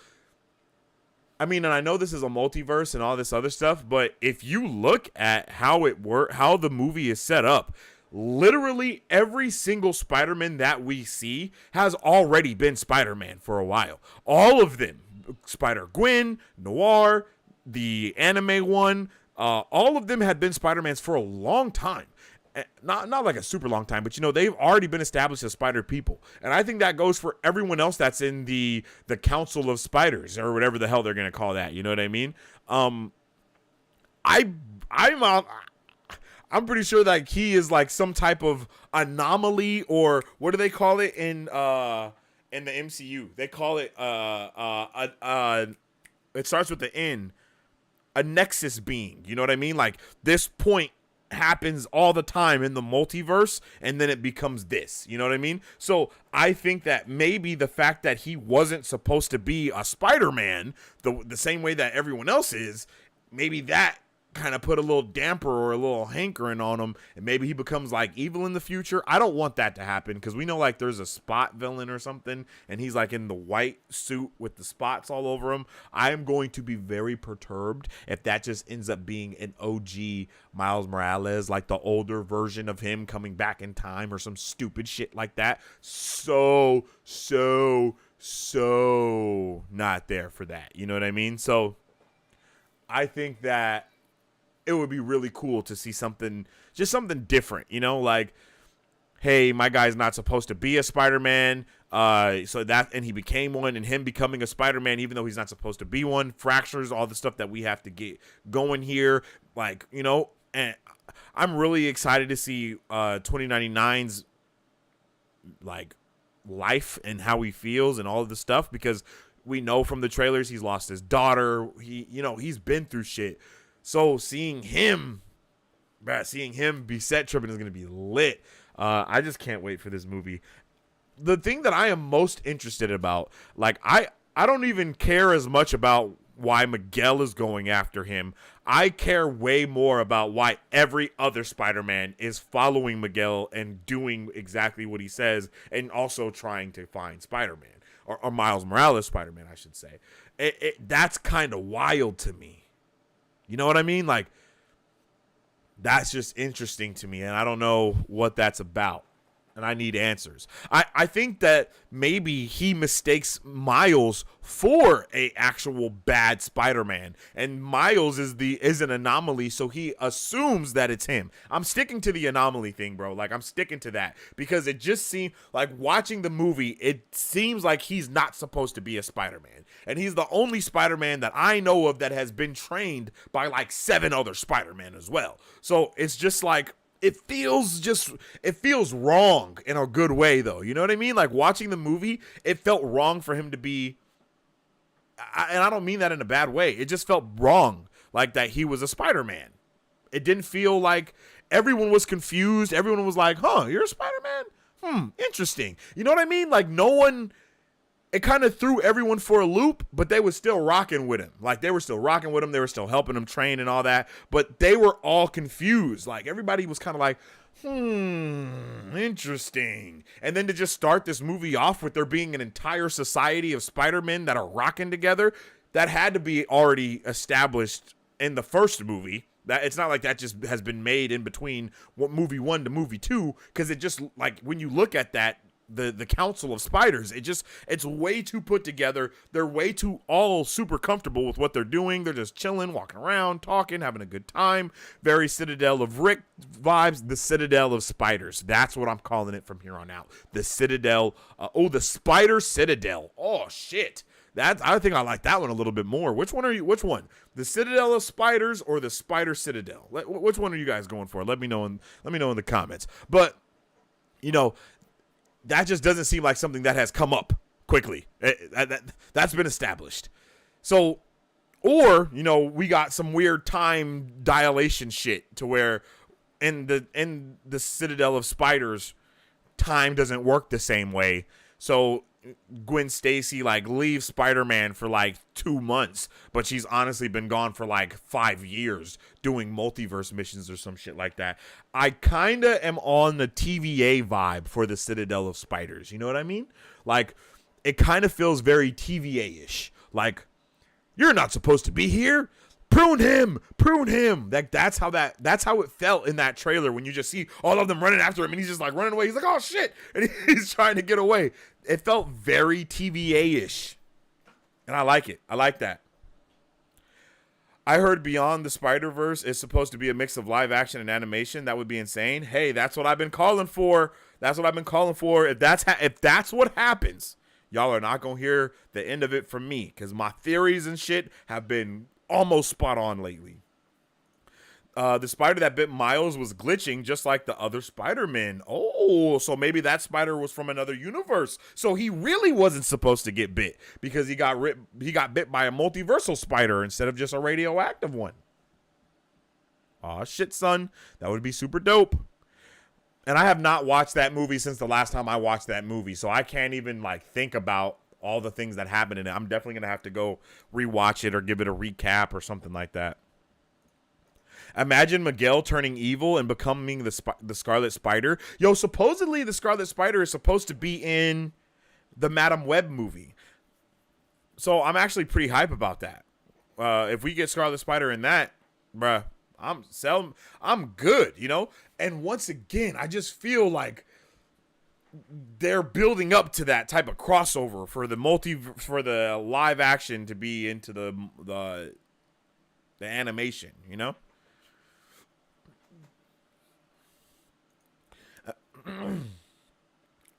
I mean, and I know this is a multiverse and all this other stuff, but if you look at how the movie is set up, literally every single Spider-Man that we see has already been Spider-Man for a while. All of them, Spider-Gwen, Noir, the anime one, all of them had been Spider-Mans for a long time. Not like a super long time, but you know, they've already been established as Spider people. And I think that goes for everyone else that's in the Council of Spiders, or whatever the hell they're going to call that. You know what I mean? I'm pretty sure that he is like some type of anomaly, or what do they call it in the MCU? They call it it starts with the N. A nexus being, you know what I mean? Like, this point happens all the time in the multiverse, and then it becomes this, you know what I mean? So I think that maybe the fact that he wasn't supposed to be a Spider-Man the same way that everyone else is, maybe that kind of put a little damper or a little hankering on him, and maybe he becomes like evil in the future. I don't want that to happen, because we know like there's a Spot villain or something, and he's like in the white suit with the spots all over him. I am going to be very perturbed if that just ends up being an OG Miles Morales, like the older version of him coming back in time or some stupid shit like that. So not there for that, you know what I mean? So I think that it would be really cool to see something different, you know, like, hey, my guy's not supposed to be a Spider-Man, and he became one, and him becoming a Spider-Man, even though he's not supposed to be one, fractures all the stuff that we have to get going here, like, you know. And I'm really excited to see 2099's like life and how he feels and all of the stuff, because we know from the trailers he's lost his daughter, he's been through shit. So seeing him be set tripping is going to be lit. I just can't wait for this movie. The thing that I am most interested about, like, I don't even care as much about why Miguel is going after him. I care way more about why every other Spider-Man is following Miguel and doing exactly what he says, and also trying to find Spider-Man, or Miles Morales Spider-Man, I should say. That's kind of wild to me. You know what I mean? Like, that's just interesting to me, and I don't know what that's about, and I need answers. I think that maybe he mistakes Miles for a actual bad Spider-Man, and Miles is an anomaly, so he assumes that it's him. I'm sticking to the anomaly thing, bro. Like, I'm sticking to that, because it just seemed like, watching the movie, it seems like he's not supposed to be a Spider-Man, and he's the only Spider-Man that I know of that has been trained by like 7 other Spider-Man as well. So it's just like, it feels wrong in a good way, though. You know what I mean? Like, watching the movie, it felt wrong for him to be, and I don't mean that in a bad way. It just felt wrong, like, that he was a Spider-Man. It didn't feel like everyone was confused. Everyone was like, huh, you're a Spider-Man? Interesting. You know what I mean? Like, no one, it kind of threw everyone for a loop, but they were still rocking with him. Like, they were still rocking with him. They were still helping him train and all that, but they were all confused. Like, everybody was kind of like, Interesting. And then to just start this movie off with there being an entire society of Spider-Men that are rocking together, that had to be already established in the first movie. That it's not like that just has been made in between what movie 1 to movie 2, because it just, like, when you look at that, the Council of Spiders, it's way too put together. They're way too all super comfortable with what they're doing. They're just chilling, walking around, talking, having a good time. Very Citadel of Rick vibes. The Citadel of Spiders. That's what I'm calling it from here on out. The Citadel. The Spider Citadel. Oh shit. I think I like that one a little bit more. Which one? The Citadel of Spiders or the Spider Citadel? Which one are you guys going for? Let me know in the comments. But that just doesn't seem like something that has come up quickly. That's been established. So, or we got some weird time dilation shit to where in the Citadel of Spiders, time doesn't work the same way. So Gwen Stacy leaves Spider-Man for 2 months, but she's honestly been gone for 5 years doing multiverse missions or some shit like that. I kind of am on the TVA vibe for the Citadel of Spiders. You know what I mean? It kind of feels very TVA-ish. You're not supposed to be here. Prune him. That's how it felt in that trailer when you just see all of them running after him and he's just running away. He's like, oh shit. And he's trying to get away. It felt very TVA-ish. And I like it. I like that. I heard Beyond the Spider-Verse is supposed to be a mix of live action and animation. That would be insane. Hey, that's what I've been calling for. If that's what happens, y'all are not going to hear the end of it from me, because my theories and shit have been almost spot on lately. The spider that bit Miles was glitching just like the other Spider-Men. Oh, so maybe that spider was from another universe. So he really wasn't supposed to get bit, because he got bit by a multiversal spider instead of just a radioactive one. Aw, shit, son. That would be super dope. And I have not watched that movie since the last time I watched that movie, so I can't even think about all the things that happened in it. I'm definitely going to have to go rewatch it or give it a recap or something like that. Imagine Miguel turning evil and becoming the Scarlet Spider. Yo, supposedly the Scarlet Spider is supposed to be in the Madam Web movie. So I'm actually pretty hype about that. If we get Scarlet Spider in that, bruh, I'm good, And once again, I just feel like they're building up to that type of crossover for the live action to be into the animation,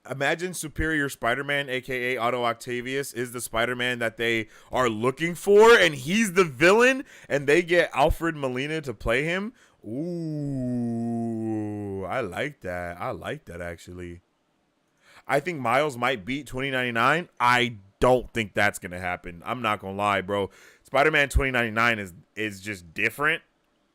Imagine Superior Spider-Man, aka Otto Octavius, is the Spider-Man that they are looking for, and he's the villain, and they get Alfred Molina to play him. Ooh, I like that. Actually. I think Miles might beat 2099. I don't think that's going to happen. I'm not going to lie, bro. Spider-Man 2099 is just different,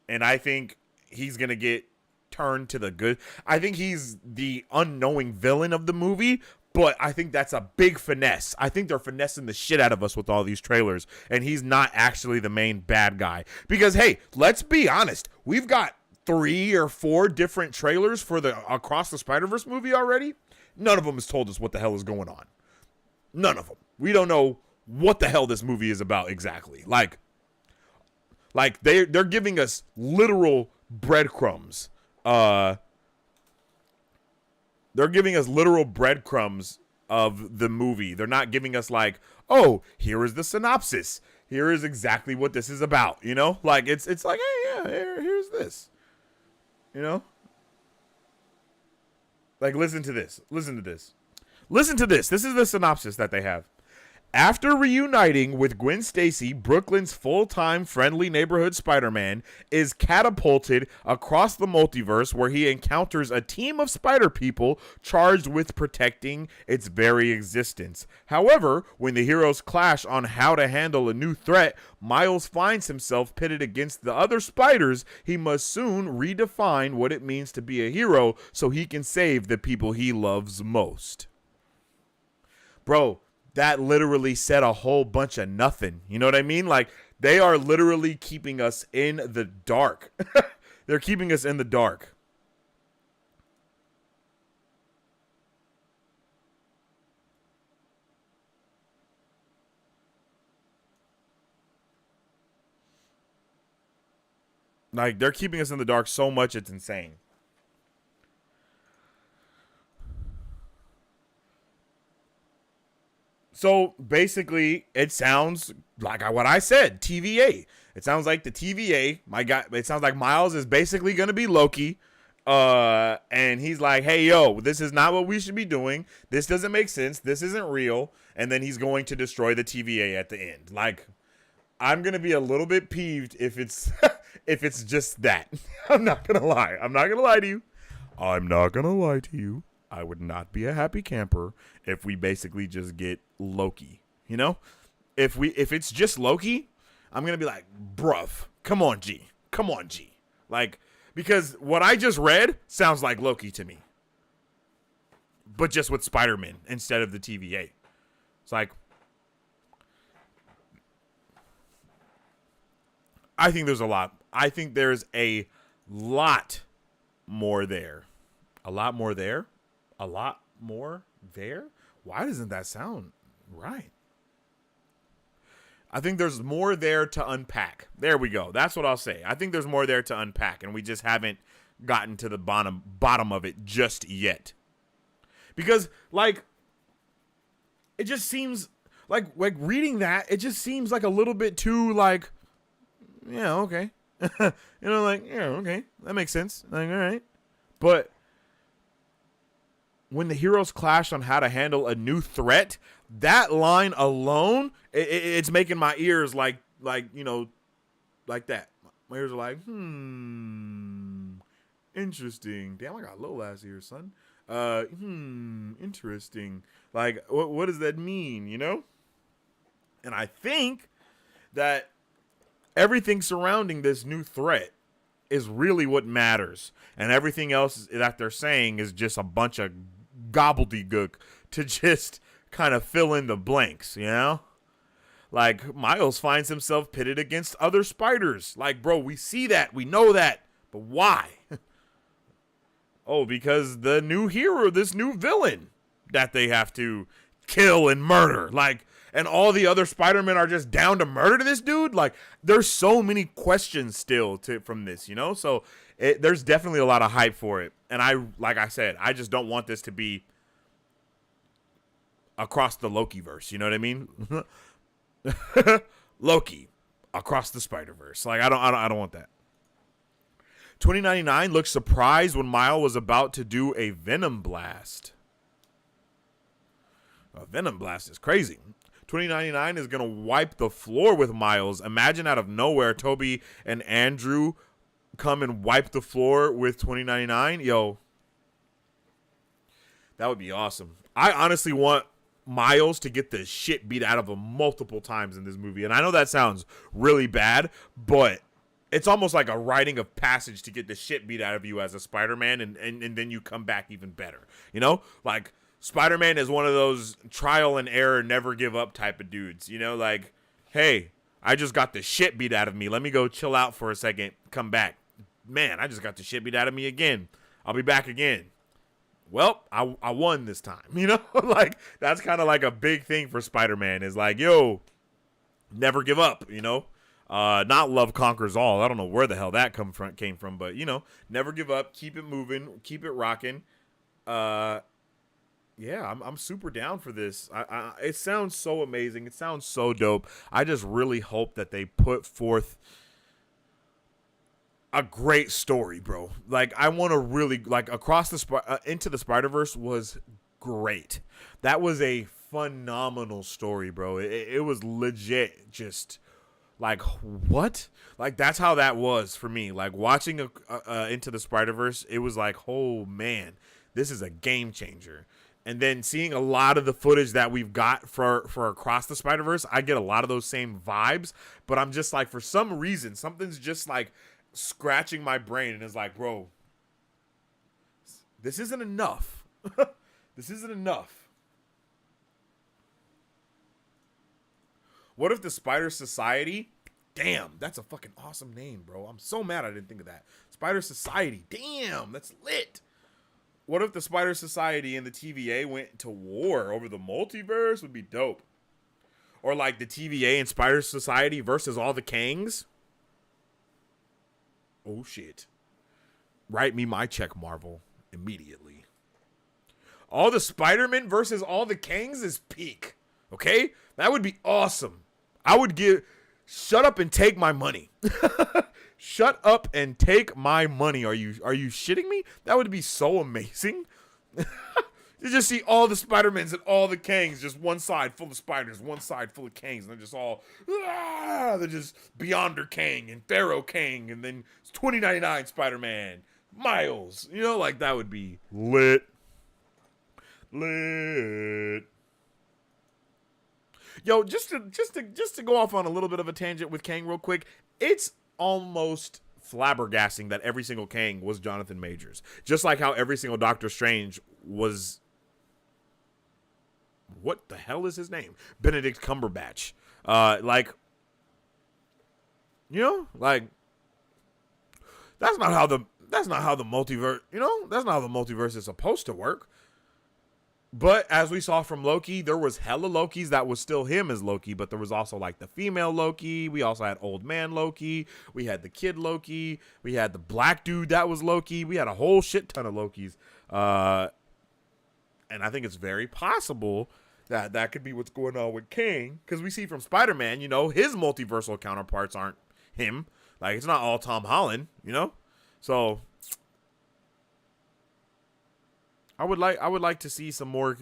and I think he's going to get turned to the good. I think he's the unknowing villain of the movie, but I think that's a big finesse. I think they're finessing the shit out of us with all these trailers, and he's not actually the main bad guy. Because, hey, let's be honest. We've got 3 or 4 different trailers for the Across the Spider-Verse movie already. None of them has told us what the hell is going on. None of them. We don't know what the hell this movie is about exactly. They're giving us literal breadcrumbs. They're giving us literal breadcrumbs of the movie. They're not giving us oh, here is the synopsis. Here is exactly what this is about. It's like, hey, yeah, here's this. Listen to this. This is the synopsis that they have. After reuniting with Gwen Stacy, Brooklyn's full-time friendly neighborhood Spider-Man is catapulted across the multiverse, where he encounters a team of spider people charged with protecting its very existence. However, when the heroes clash on how to handle a new threat, Miles finds himself pitted against the other spiders. He must soon redefine what it means to be a hero so he can save the people he loves most. Bro, that literally said a whole bunch of nothing. You know what I mean? They are literally keeping us in the dark. They're keeping us in the dark. Like, they're keeping us in the dark so much, it's insane. So basically, it sounds like what I said, TVA. It sounds like the TVA, my guy, it sounds like Miles is basically going to be Loki. And he's like, hey, yo, this is not what we should be doing. This doesn't make sense. This isn't real. And then he's going to destroy the TVA at the end. Like, I'm going to be a little bit peeved if it's if it's just that. I'm not going to lie. I'm not going to lie to you. I'm not going to lie to you. I would not be a happy camper if we basically just get Loki. You know? If it's just Loki, I'm going to be like, bruv, come on, G. Come on, G. Like, because what I just read sounds like Loki to me. But just with Spider-Man instead of the TVA. It's like, I think there's a lot. I think there's a lot more there. A lot more there? A lot more there? Why doesn't that sound right? I think there's more there to unpack. There we go. That's what I'll say. I think there's more there to unpack, and we just haven't gotten to the bottom of it just yet. Because, like, it just seems like reading that, it just seems like a little bit too, like, yeah, okay. You know, like, yeah, okay. That makes sense. Like, all right. But when the heroes clash on how to handle a new threat, that line alone, it's making my ears like you know, like that. My ears are like, interesting. Damn, I got low last year, son. Interesting. Like, what does that mean, you know? And I think that everything surrounding this new threat is really what matters. And everything else that they're saying is just a bunch of gobbledygook to just kind of fill in the blanks, you know? Like, Miles finds himself pitted against other spiders. Like, bro, we see that. We know that. But why? Oh, because the new hero, this new villain that they have to kill and murder. Like, and all the other Spider-Men are just down to murder this dude. Like, there's so many questions still from this, you know? So there's definitely a lot of hype for it. And like I said, I just don't want this to be across the Loki-verse. You know what I mean? Loki across the Spider-Verse. Like, I don't want that. 2099 looks surprised when Miles was about to do a Venom Blast. A Venom Blast is crazy. 2099 is going to wipe the floor with Miles. Imagine out of nowhere, Toby and Andrew come and wipe the floor with 2099. Yo, that would be awesome. I honestly want Miles to get the shit beat out of him multiple times in this movie. And I know that sounds really bad, but it's almost like a riting of passage to get the shit beat out of you as a Spider-Man, and then you come back even better. You know? Like, Spider-Man is one of those trial and error, never give up type of dudes. You know, like, hey, I just got the shit beat out of me. Let me go chill out for a second, come back. Man, I just got the shit beat out of me again. I'll be back again. Well, I won this time. You know? Like, that's kind of like a big thing for Spider-Man is like, yo, never give up, you know? Not love conquers all. I don't know where the hell that came from, but, you know, never give up, keep it moving, keep it rocking. Yeah, I'm super down for this. It sounds so amazing. It sounds so dope. I just really hope that they put forth a great story, bro. Like, I want to really, like, Across the Into the Spider-Verse was great. That was a phenomenal story, bro. It was legit just like, what? Like, that's how that was for me. Like, watching Into the Spider-Verse, it was like, oh, man, this is a game changer. And then seeing a lot of the footage that we've got for Across the Spider-Verse, I get a lot of those same vibes. But I'm just like, for some reason, something's just like scratching my brain and is like, bro, this isn't enough. This isn't enough. What if the Spider Society? Damn, that's a fucking awesome name, bro. I'm so mad I didn't think of that. Spider Society. Damn, that's lit. What if the Spider Society and the TVA went to war over the multiverse? Would be dope. Or like the TVA and Spider Society versus all the Kangs. Oh shit. Write me my check, Marvel, immediately. All the Spider-Man versus all the Kangs is peak. Okay? That would be awesome. I would give... Shut up and take my money. Shut up and take my money. Are you shitting me? That would be so amazing. You just see all the Spider-Mans and all the Kangs, just one side full of spiders, one side full of Kangs, and they're just all, they're just Beyonder Kang and Pharaoh Kang, and then 2099 Spider-Man, Miles, you know, like that would be lit. Lit. Yo, just to go off on a little bit of a tangent with Kang real quick, it's almost flabbergasting that every single Kang was Jonathan Majors. Just like how every single Doctor Strange was... What the hell is his name? Benedict Cumberbatch. Like, you know, like that's not how the multiverse, you know, that's not how the multiverse is supposed to work. But as we saw from Loki, there was hella Lokis that was still him as Loki, but there was also like the female Loki. We also had old man Loki. We had the kid Loki. We had the black dude that was Loki. We had a whole shit ton of Lokis. And I think it's very possible that that could be what's going on with Kang, because we see from Spider-Man, you know, his multiversal counterparts aren't him. Like, it's not all Tom Holland, you know. So I would like to see some more,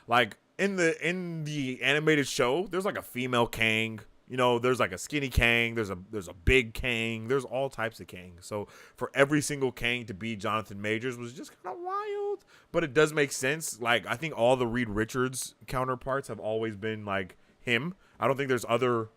like in the animated show. There's like a female Kang. You know, there's like a skinny Kang, there's a big Kang, there's all types of Kang. So for every single Kang to be Jonathan Majors was just kind of wild, but it does make sense. Like, I think all the Reed Richards counterparts have always been like him. I don't think there's other...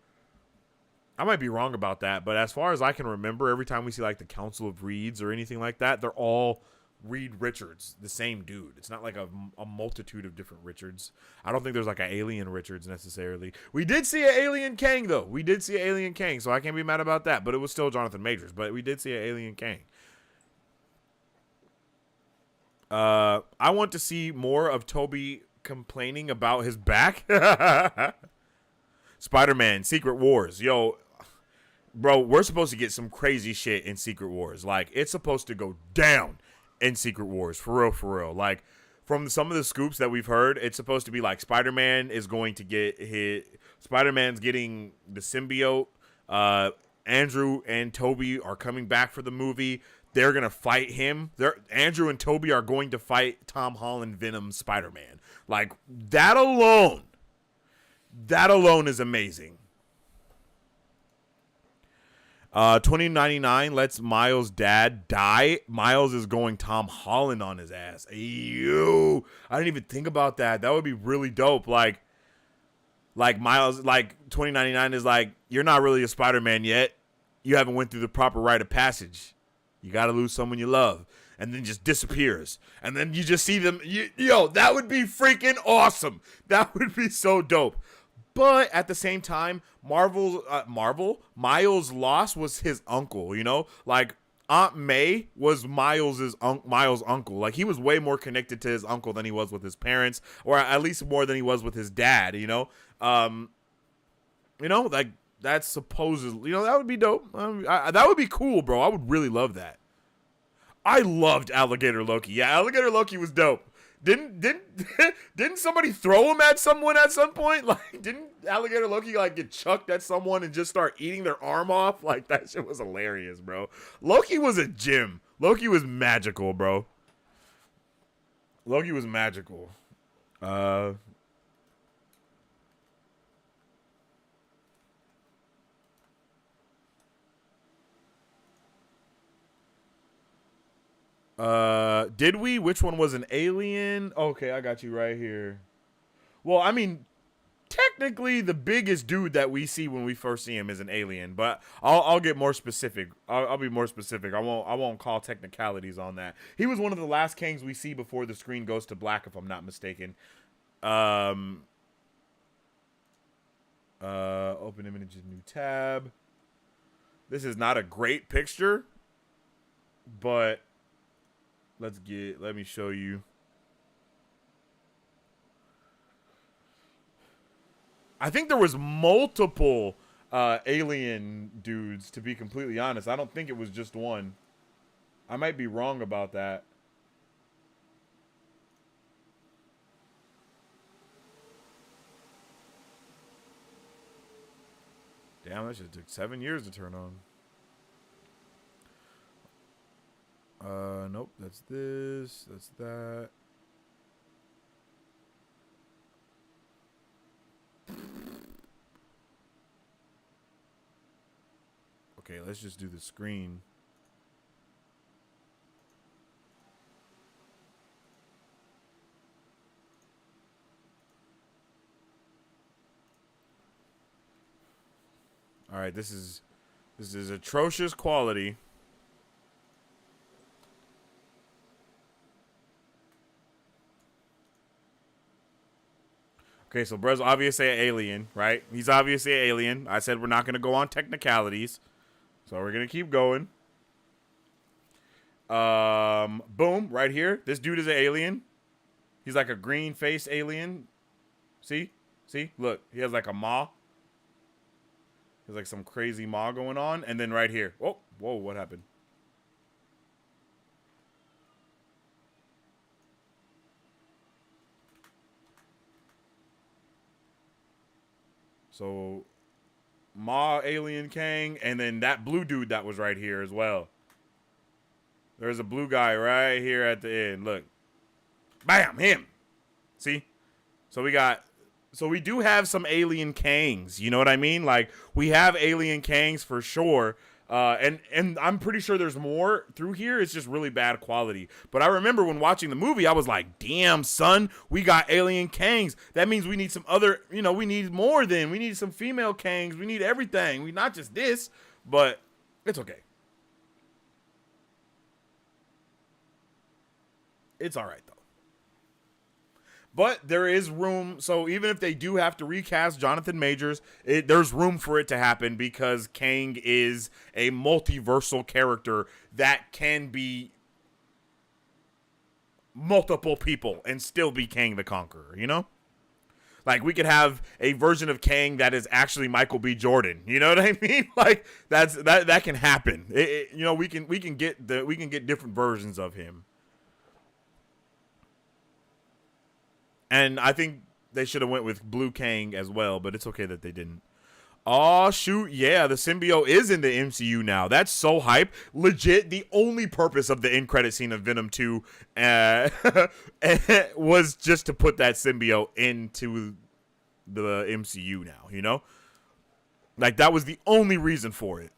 I might be wrong about that, but as far as I can remember, every time we see like the Council of Reeds or anything like that, they're all Reed Richards, the same dude. It's not like a multitude of different Richards. I don't think there's like an alien Richards necessarily. We did see an alien Kang though. We did see an alien Kang, so I can't be mad about that. But it was still Jonathan Majors. But we did see an alien Kang. I want to see more of Toby complaining about his back. Spider-Man, Secret Wars. Yo, bro, we're supposed to get some crazy shit in Secret Wars. Like, it's supposed to go down in Secret Wars, for real, for real. Like, from some of the scoops that we've heard, it's supposed to be like Spider-Man is going to get hit. Spider-Man's getting the symbiote. Andrew and Toby are coming back for the movie. They're going to fight him. Andrew and Toby are going to fight Tom Holland Venom Spider-Man. Like, that alone is amazing. 2099 lets Miles' dad die. Miles is going Tom Holland on his ass. Ew. I didn't even think about that. That would be really dope. Like Miles, like 2099 is like, you're not really a Spider-Man yet. You haven't went through the proper rite of passage. You got to lose someone you love. And then just disappears. And then you just see them. Yo, that would be freaking awesome. That would be so dope. But at the same time, Miles' loss was his uncle, you know? Like, Aunt May was Miles' uncle. Like, he was way more connected to his uncle than he was with his parents, or at least more than he was with his dad, you know? Like, that's supposedly, that would be dope. That would be cool, bro. I would really love that. I loved Alligator Loki. Yeah, Alligator Loki was dope. Didn't somebody throw him at someone at some point? Like, didn't Alligator Loki like get chucked at someone and just start eating their arm off? Like, that shit was hilarious, bro. Loki was a gem. Loki was magical, bro. Loki was magical. Did we? Which one was an alien? Okay, I got you right here. Well, I mean, technically the biggest dude that we see when we first see him is an alien, but I'll get more specific. I'll be more specific. I won't call technicalities on that. He was one of the last Kangs we see before the screen goes to black, if I'm not mistaken. Open images, new tab. This is not a great picture, but let me show you. I think there was multiple alien dudes, to be completely honest. I don't think it was just one. I might be wrong about that. Damn, that shit took 7 years to turn on. Nope, that's this, that's that. Okay, let's just do the screen. All right, this is atrocious quality. Okay, so bro's obviously an alien, right? He's obviously an alien. I said we're not going to go on technicalities. So we're going to keep going. Boom, right here. This dude is an alien. He's like a green face alien. See? See? Look, he has like a maw. There's like some crazy maw going on. And then right here. Oh, whoa, what happened? So, maw alien Kang. And then that blue dude that was right here as well. There's a blue guy right here at the end. Look. Bam! Him! See? So we got... So we do have some alien Kangs, you know what I mean? Like, we have alien Kangs for sure. And I'm pretty sure there's more through here. It's just really bad quality. But I remember when watching the movie, I was like, damn, son, we got alien Kangs. That means we need some other, you know, we need more than. We need some female Kangs. We need everything. We not just this, but it's okay. It's all right, though. But there is room, so even if they do have to recast Jonathan Majors, there's room for it to happen because Kang is a multiversal character that can be multiple people and still be Kang the Conqueror, you know? Like, we could have a version of Kang that is actually Michael B. Jordan. You know what I mean? Like, that can happen. You know, we can get different versions of him. And I think they should have went with Blue Kang as well, but it's okay that they didn't. Oh, shoot. Yeah, the symbiote is in the MCU now. That's so hype. Legit, the only purpose of the end credit scene of Venom 2 was just to put that symbiote into the MCU now, you know? Like, that was the only reason for it.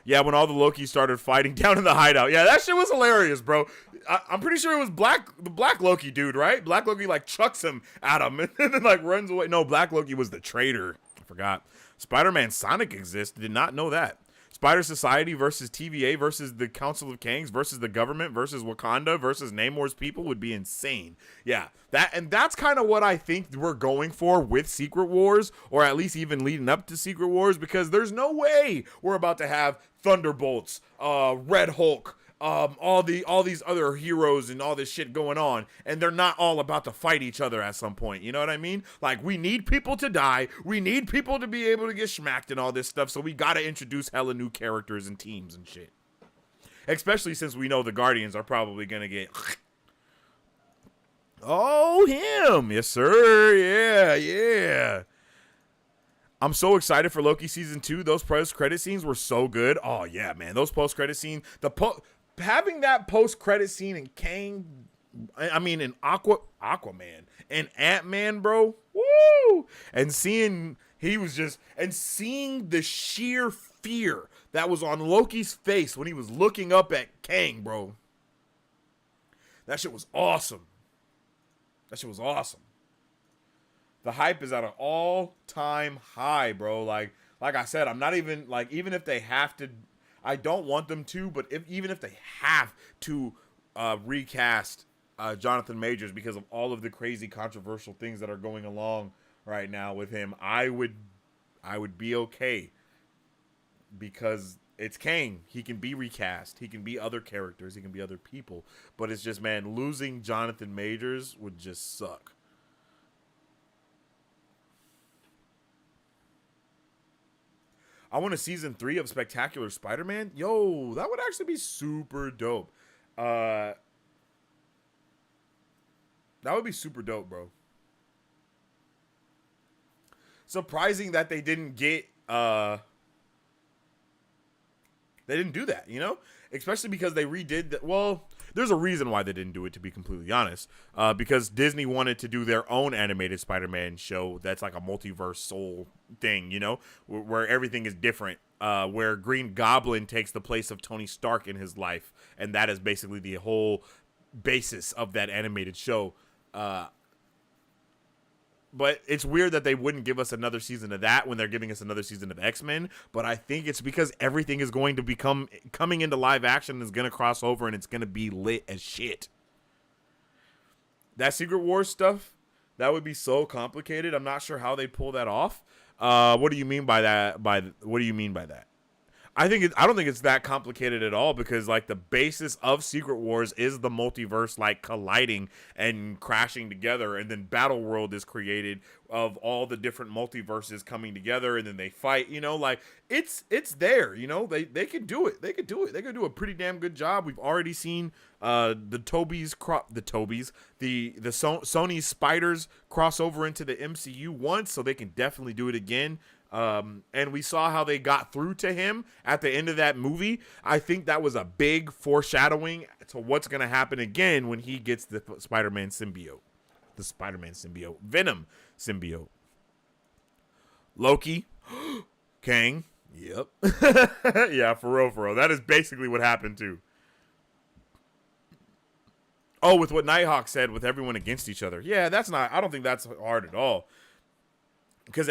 Yeah, when all the Loki started fighting down in the hideout. Yeah, that shit was hilarious, bro. I'm pretty sure it was the Black Loki dude, right? Black Loki, like, chucks him at him and then, like, runs away. No, Black Loki was the traitor. I forgot. Spider-Man Sonic exists. Did not know that. Spider Society versus TVA versus the Council of Kangs versus the government versus Wakanda versus Namor's people would be insane. Yeah, that's kind of what I think we're going for with Secret Wars, or at least even leading up to Secret Wars, because there's no way we're about to have Thunderbolts, Red Hulk, all these other heroes and all this shit going on, and they're not all about to fight each other at some point. You know what I mean? Like, we need people to die. We need people to be able to get smacked and all this stuff. So we got to introduce hella new characters and teams and shit. Especially since we know the Guardians are probably going to get... Oh, him. Yes, sir. Yeah. I'm so excited for Loki Season 2. Those post-credit scenes were so good. Oh, yeah, man. Those post-credit scenes... Having that post-credit scene in Kang, I mean, in Aquaman and Ant-Man, bro, woo! And seeing seeing the sheer fear that was on Loki's face when he was looking up at Kang, bro. That shit was awesome. The hype is at an all-time high, bro. Like I said, I'm not even, like, even if they have to... I don't want them to, but even if they have to recast Jonathan Majors because of all of the crazy controversial things that are going along right now with him, I would be okay, because it's Kang. He can be recast. He can be other characters. He can be other people. But it's just, man, losing Jonathan Majors would just suck. I want a season 3 of Spectacular Spider-Man. Yo, that would actually be super dope. That would be super dope, bro. Surprising that they didn't get they didn't do that, you know? Especially because they redid that. Well, there's a reason why they didn't do it, to be completely honest. Because Disney wanted to do their own animated Spider-Man show that's like a multiverse soul thing, you know? Where everything is different. Where Green Goblin takes the place of Tony Stark in his life. And that is basically the whole basis of that animated show. But it's weird that they wouldn't give us another season of that when they're giving us another season of X-Men. But I think it's because everything is going to become coming into live action is going to cross over and it's going to be lit as shit. That Secret Wars stuff, that would be so complicated. I'm not sure how they pull that off. What do you mean by that? What do you mean by that? I don't think it's that complicated at all because like the basis of Secret Wars is the multiverse like colliding and crashing together, and then Battle World is created of all the different multiverses coming together, and then they fight. You know, like it's there. You know, they can do it. They could do it. They could do a pretty damn good job. We've already seen the Sony Spiders cross over into the MCU once, so they can definitely do it again. And we saw how they got through to him at the end of that movie. I think that was a big foreshadowing to what's going to happen again when he gets the Spider-Man symbiote. The Spider-Man symbiote. Venom symbiote. Loki. Kang. Yep. Yeah, for real. That is basically what happened too. Oh, with what Nighthawk said, with everyone against each other. Yeah, I don't think that's hard at all. Because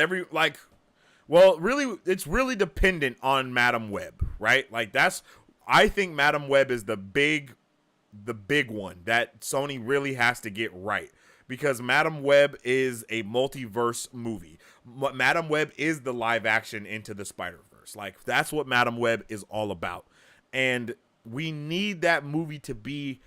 well, really, it's really dependent on Madam Web, right? Like I think Madam Web is the big one that Sony really has to get right because Madam Web is a multiverse movie. Madam Web is the live action Into the Spider-Verse. Like that's what Madam Web is all about. And we need that movie to be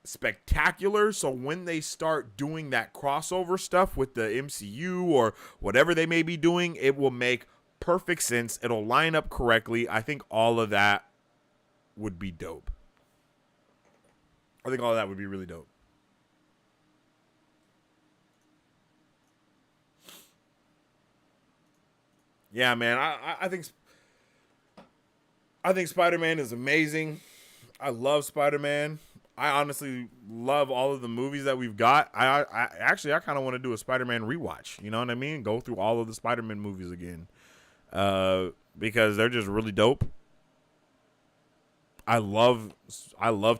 spectacular, so when they start doing that crossover stuff with the MCU or whatever they may be doing, it will make perfect sense. It'll line up correctly. I think all of that would be dope. I think all of that would be really dope. Yeah, man, I think Spider-Man is amazing. I love Spider-Man. I honestly love all of the movies that we've got. I kind of want to do a Spider-Man rewatch. You know what I mean? Go through all of the Spider-Man movies again. Because they're just really dope. I love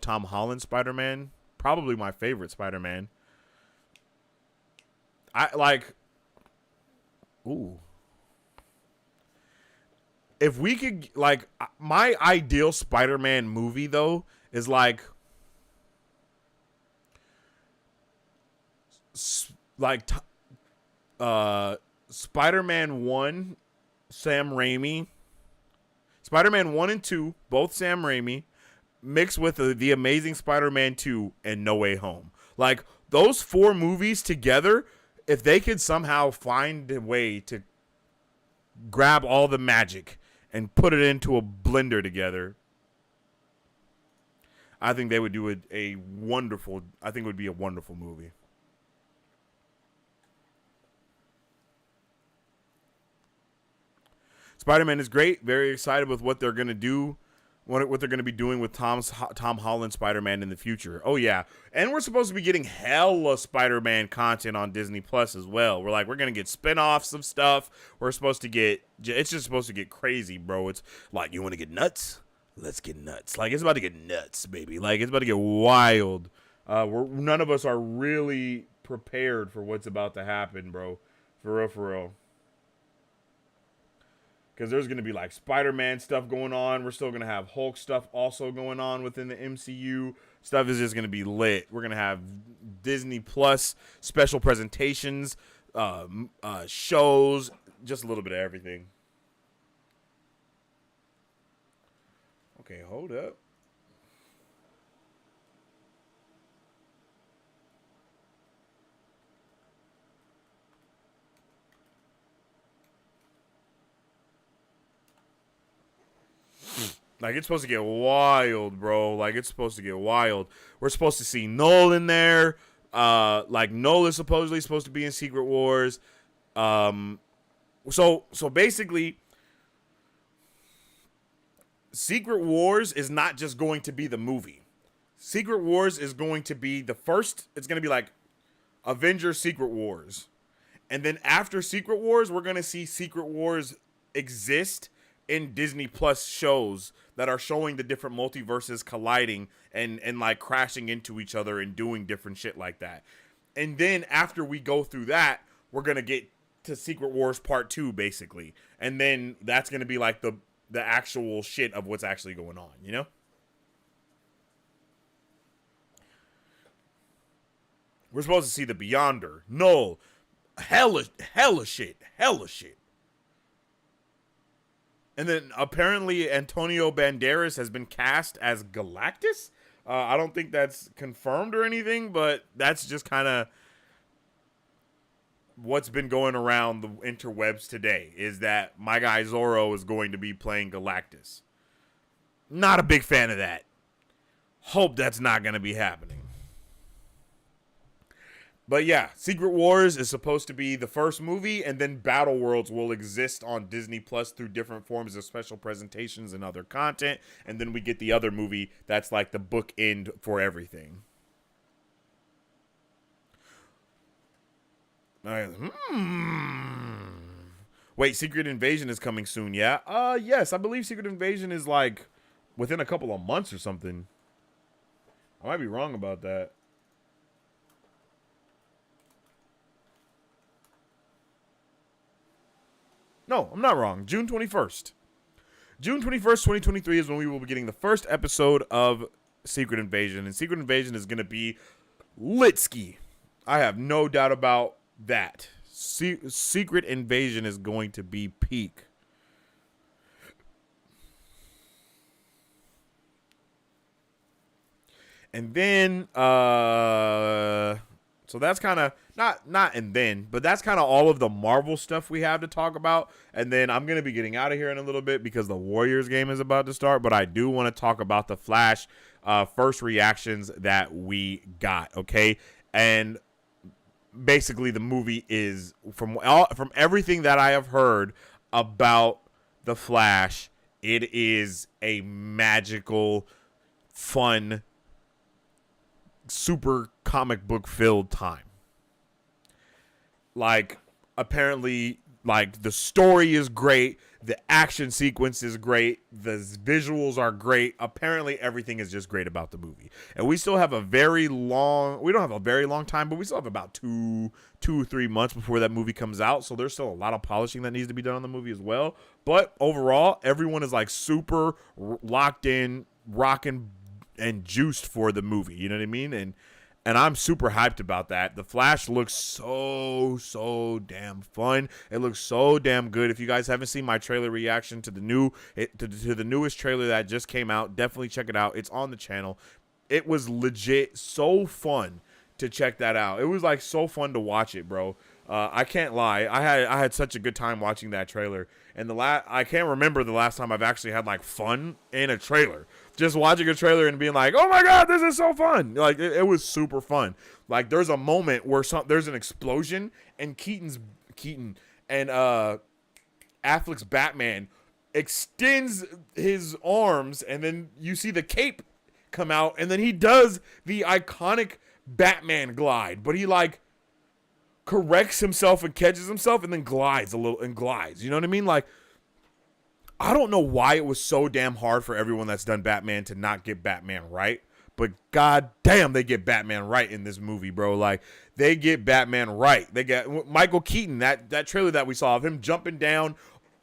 Tom Holland Spider-Man. Probably my favorite Spider-Man. If we could, my ideal Spider-Man movie, though, is Spider-Man 1, Sam Raimi. Spider-Man 1 and 2, both Sam Raimi, mixed with the Amazing Spider-Man 2 and No Way Home. Like, those 4 movies together, if they could somehow find a way to grab all the magic and put it into a blender together, I think they would do a wonderful movie. Spider-Man is great. Very excited with what they're going to do, what they're going to be doing with Tom Holland Spider-Man in the future. Oh, yeah. And we're supposed to be getting hella Spider-Man content on Disney Plus as well. We're going to get spinoffs of stuff. It's just supposed to get crazy, bro. It's like, you want to get nuts? Let's get nuts. Like, it's about to get nuts, baby. Like, it's about to get wild. None of us are really prepared for what's about to happen, bro. For real. Because there's going to be like Spider-Man stuff going on. We're still going to have Hulk stuff also going on within the MCU. Stuff is just going to be lit. We're going to have Disney Plus special presentations, shows, just a little bit of everything. Okay, hold up. Like, it's supposed to get wild, bro. Like, it's supposed to get wild. We're supposed to see Null in there. Like, Null is supposedly supposed to be in Secret Wars. So basically, Secret Wars is not just going to be the movie. Secret Wars is going to be the first. It's going to be like Avengers Secret Wars. And then after Secret Wars, we're going to see Secret Wars exist in Disney Plus shows that are showing the different multiverses colliding and like crashing into each other and doing different shit like that. And then after we go through that, we're going to get to Secret Wars Part 2, basically. And then that's going to be like the actual shit of what's actually going on, you know? We're supposed to see the Beyonder, Null, hella shit. And then apparently Antonio Banderas has been cast as Galactus. I don't think that's confirmed or anything, but that's just kind of what's been going around the interwebs today, is that my guy Zorro is going to be playing Galactus. Not a big fan of that. Hope that's not going to be happening. But yeah, Secret Wars is supposed to be the first movie, and then Battle Worlds will exist on Disney Plus through different forms of special presentations and other content. And then we get the other movie that's like the bookend for everything. Wait, Secret Invasion is coming soon, yeah? Yes, I believe Secret Invasion is like within a couple of months or something. I might be wrong about that. No, I'm not wrong. June 21st. June 21st, 2023 is when we will be getting the first episode of Secret Invasion. And Secret Invasion is going to be Litsky. I have no doubt about that. Secret Invasion is going to be peak. And then, so that's kind of but that's kind of all of the Marvel stuff we have to talk about. And then I'm going to be getting out of here in a little bit because the Warriors game is about to start. But I do want to talk about the Flash first reactions that we got. Okay. And basically the movie is from everything that I have heard about the Flash. It is a magical, fun, super comic book filled time. Like, apparently, like, the story is great, the action sequence is great, the visuals are great. Apparently everything is just great about the movie. And we still have we don't have a very long time, but we still have about two or 3 months before that movie comes out. So there's still a lot of polishing that needs to be done on the movie as well. But overall, everyone is like super locked in, rocking and juiced for the movie, you know what I mean? And I'm super hyped about that. The Flash looks so damn fun. It looks so damn good. If you guys haven't seen my trailer reaction to the newest trailer that just came out, definitely check it out. It's on the channel. It was legit so fun to check that out. It was like so fun to watch it, bro. I can't lie. I had such a good time watching that trailer. And I can't remember the last time I've actually had like fun in a trailer. Just watching a trailer and being like, oh my God, this is so fun. Like, it was super fun. Like, there's a moment where there's an explosion and Keaton and Affleck's Batman extends his arms, and then you see the cape come out, and then he does the iconic Batman glide, but he like corrects himself and catches himself and then glides a little and glides. You know what I mean? Like, I don't know why it was so damn hard for everyone that's done Batman to not get Batman right, but god damn, they get Batman right in this movie, bro. Like, they get Batman right. They got Michael Keaton, that trailer that we saw of him jumping down,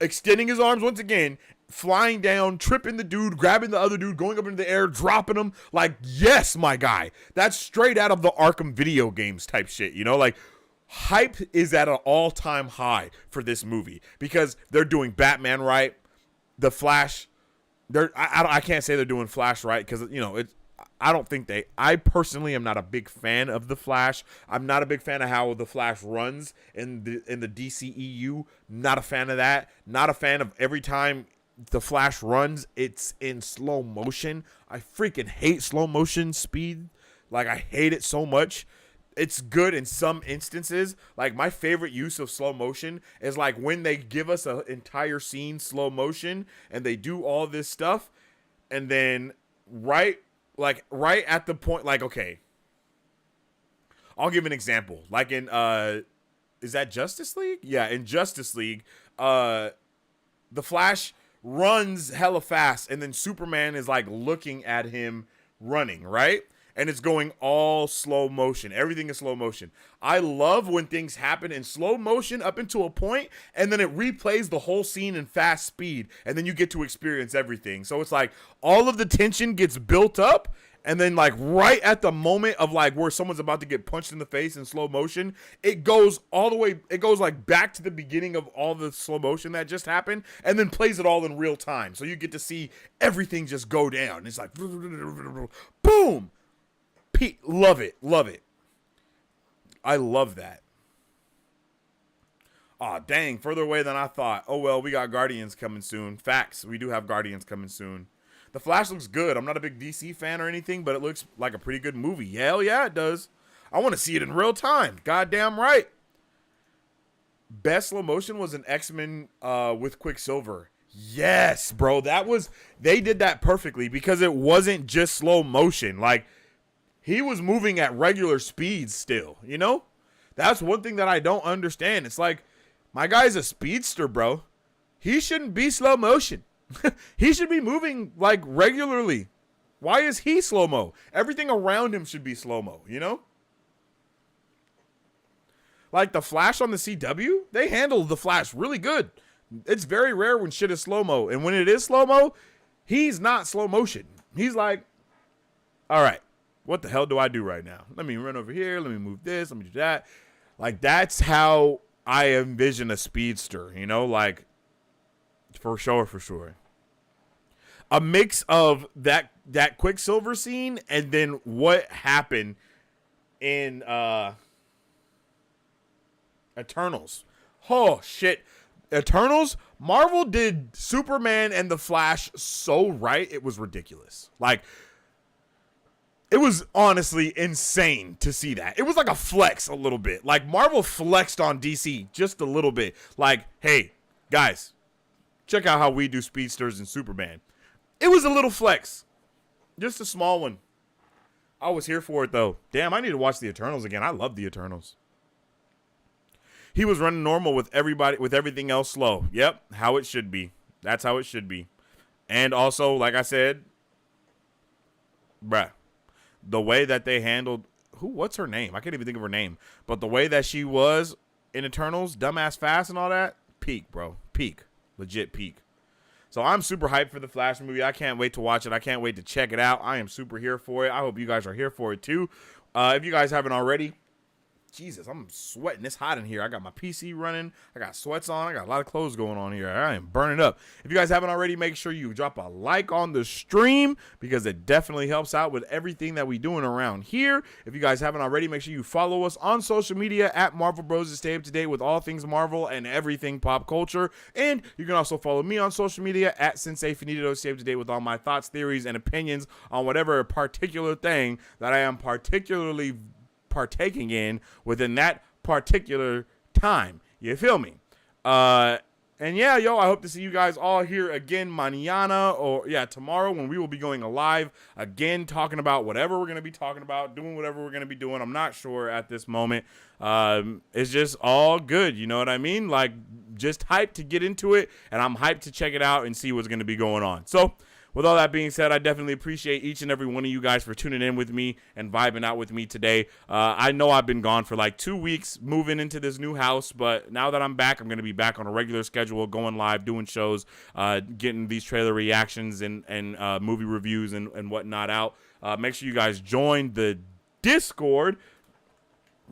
extending his arms once again, flying down, tripping the dude, grabbing the other dude, going up into the air, dropping him. Like, yes, my guy. That's straight out of the Arkham video games type shit, you know? Like, hype is at an all-time high for this movie because they're doing Batman right. The Flash, I can't say they're doing Flash right because, you know, I personally am not a big fan of the Flash. I'm not a big fan of how the Flash runs in the DCEU. Not a fan of that. Not a fan of every time the Flash runs, it's in slow motion. I freaking hate slow motion speed. Like, I hate it so much. It's good in some instances. Like, my favorite use of slow motion is like when they give us an entire scene slow motion and they do all this stuff, and then right at the point, like, okay, I'll give an example. Like in is that Justice League? Yeah, in Justice League, the Flash runs hella fast, and then Superman is like looking at him running, right? And it's going all slow motion. Everything is slow motion. I love when things happen in slow motion up until a point, and then it replays the whole scene in fast speed, and then you get to experience everything. So it's like all of the tension gets built up, and then like right at the moment of like where someone's about to get punched in the face in slow motion, it goes all the way, it goes like back to the beginning of all the slow motion that just happened, and then plays it all in real time. So you get to see everything just go down. It's like boom. Love it. Love it. I love that. Aw, dang, further away than I thought. Oh, well, we got Guardians coming soon. Facts, we do have Guardians coming soon. The Flash looks good. I'm not a big DC fan or anything, but it looks like a pretty good movie. Hell yeah, it does. I want to see it in real time. Goddamn right. Best slow motion was an X-Men with Quicksilver. Yes, bro. They did that perfectly because it wasn't just slow motion. Like, he was moving at regular speeds still, you know? That's one thing that I don't understand. It's like, my guy's a speedster, bro. He shouldn't be slow motion. He should be moving, like, regularly. Why is he slow-mo? Everything around him should be slow-mo, you know? Like, the Flash on the CW, they handle the Flash really good. It's very rare when shit is slow-mo. And when it is slow-mo, he's not slow motion. He's like, all right. What the hell do I do right now? Let me run over here. Let me move this. Let me do that. Like, that's how I envision a speedster, you know? Like, for sure, for sure. A mix of that Quicksilver scene and then what happened in Eternals. Oh, shit. Eternals, Marvel did Superman and the Flash so right, it was ridiculous. Like, it was honestly insane to see that. It was like a flex a little bit. Like, Marvel flexed on DC just a little bit. Like, hey, guys, check out how we do speedsters in Superman. It was a little flex. Just a small one. I was here for it, though. Damn, I need to watch the Eternals again. I love the Eternals. He was running normal with everybody, with everything else slow. Yep, how it should be. That's how it should be. And also, like I said, bruh, the way that they handled, what's her name? I can't even think of her name. But the way that she was in Eternals, dumbass fast and all that, peak, bro. Peak. Legit peak. So I'm super hyped for the Flash movie. I can't wait to watch it. I can't wait to check it out. I am super here for it. I hope you guys are here for it too. If you guys haven't already, Jesus, I'm sweating. It's hot in here. I got my PC running. I got sweats on. I got a lot of clothes going on here. I am burning up. If you guys haven't already, make sure you drop a like on the stream because it definitely helps out with everything that we doing around here. If you guys haven't already, make sure you follow us on social media at Marvel Bros to stay up to date with all things Marvel and everything pop culture. And you can also follow me on social media at Sensei Finito to stay up to date with all my thoughts, theories, and opinions on whatever particular thing that I am particularly partaking in within that particular time. You feel me? And yeah, yo, I hope to see you guys all here again mañana, or yeah, tomorrow, when we will be going live again, talking about whatever we're going to be talking about, doing whatever we're going to be doing. I'm not sure at this moment. It's just all good. You know what I mean? Like, just hyped to get into it, and I'm hyped to check it out and see what's going to be going on. So with all that being said, I definitely appreciate each and every one of you guys for tuning in with me and vibing out with me today. I know I've been gone for like 2 weeks moving into this new house, but now that I'm back, I'm going to be back on a regular schedule, going live, doing shows, getting these trailer reactions and movie reviews and whatnot out. Make sure you guys join the Discord,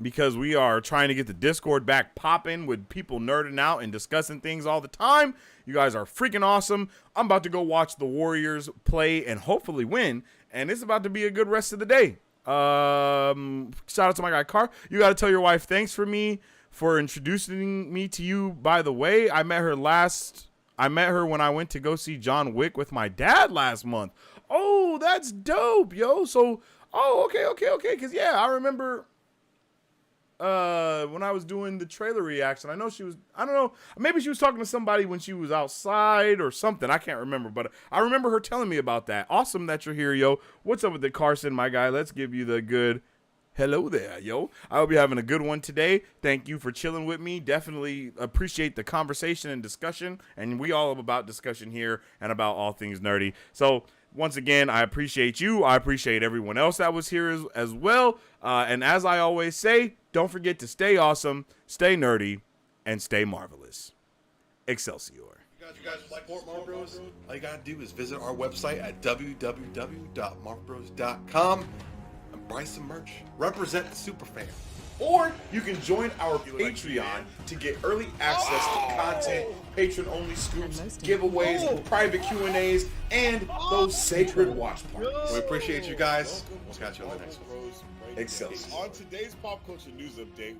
because we are trying to get the Discord back popping with people nerding out and discussing things all the time. You guys are freaking awesome. I'm about to go watch the Warriors play and hopefully win, and it's about to be a good rest of the day. Shout out to my guy Car. You got to tell your wife thanks for introducing me to you. By the way, I met her last I met her when I went to go see John Wick with my dad last month. Oh, that's dope, yo. So, oh, okay. Because, yeah, I remember when I was doing the trailer reaction, I know she was, I don't know, maybe she was talking to somebody when she was outside or something. I can't remember, but I remember her telling me about that. Awesome that you're here, yo. What's up with it, Carson, my guy? Let's give you the good hello there, yo. I hope you're having a good one today. Thank you for chilling with me. Definitely appreciate the conversation and discussion, and we all about discussion here and about all things nerdy. So, once again, I appreciate you. I appreciate everyone else that was here as well. And as I always say, don't forget to stay awesome, stay nerdy, and stay marvelous. Excelsior. You guys like more Marvel Bros? All you gotta do is visit our website at www.marvelbros.com and buy some merch. Represent the superfan. Or you can join our Patreon to get early access to content, patron-only scoops, giveaways, private Q&As, and those sacred watch parties. We appreciate you guys. We'll catch you on the next one. Excelsior. On today's pop culture news update.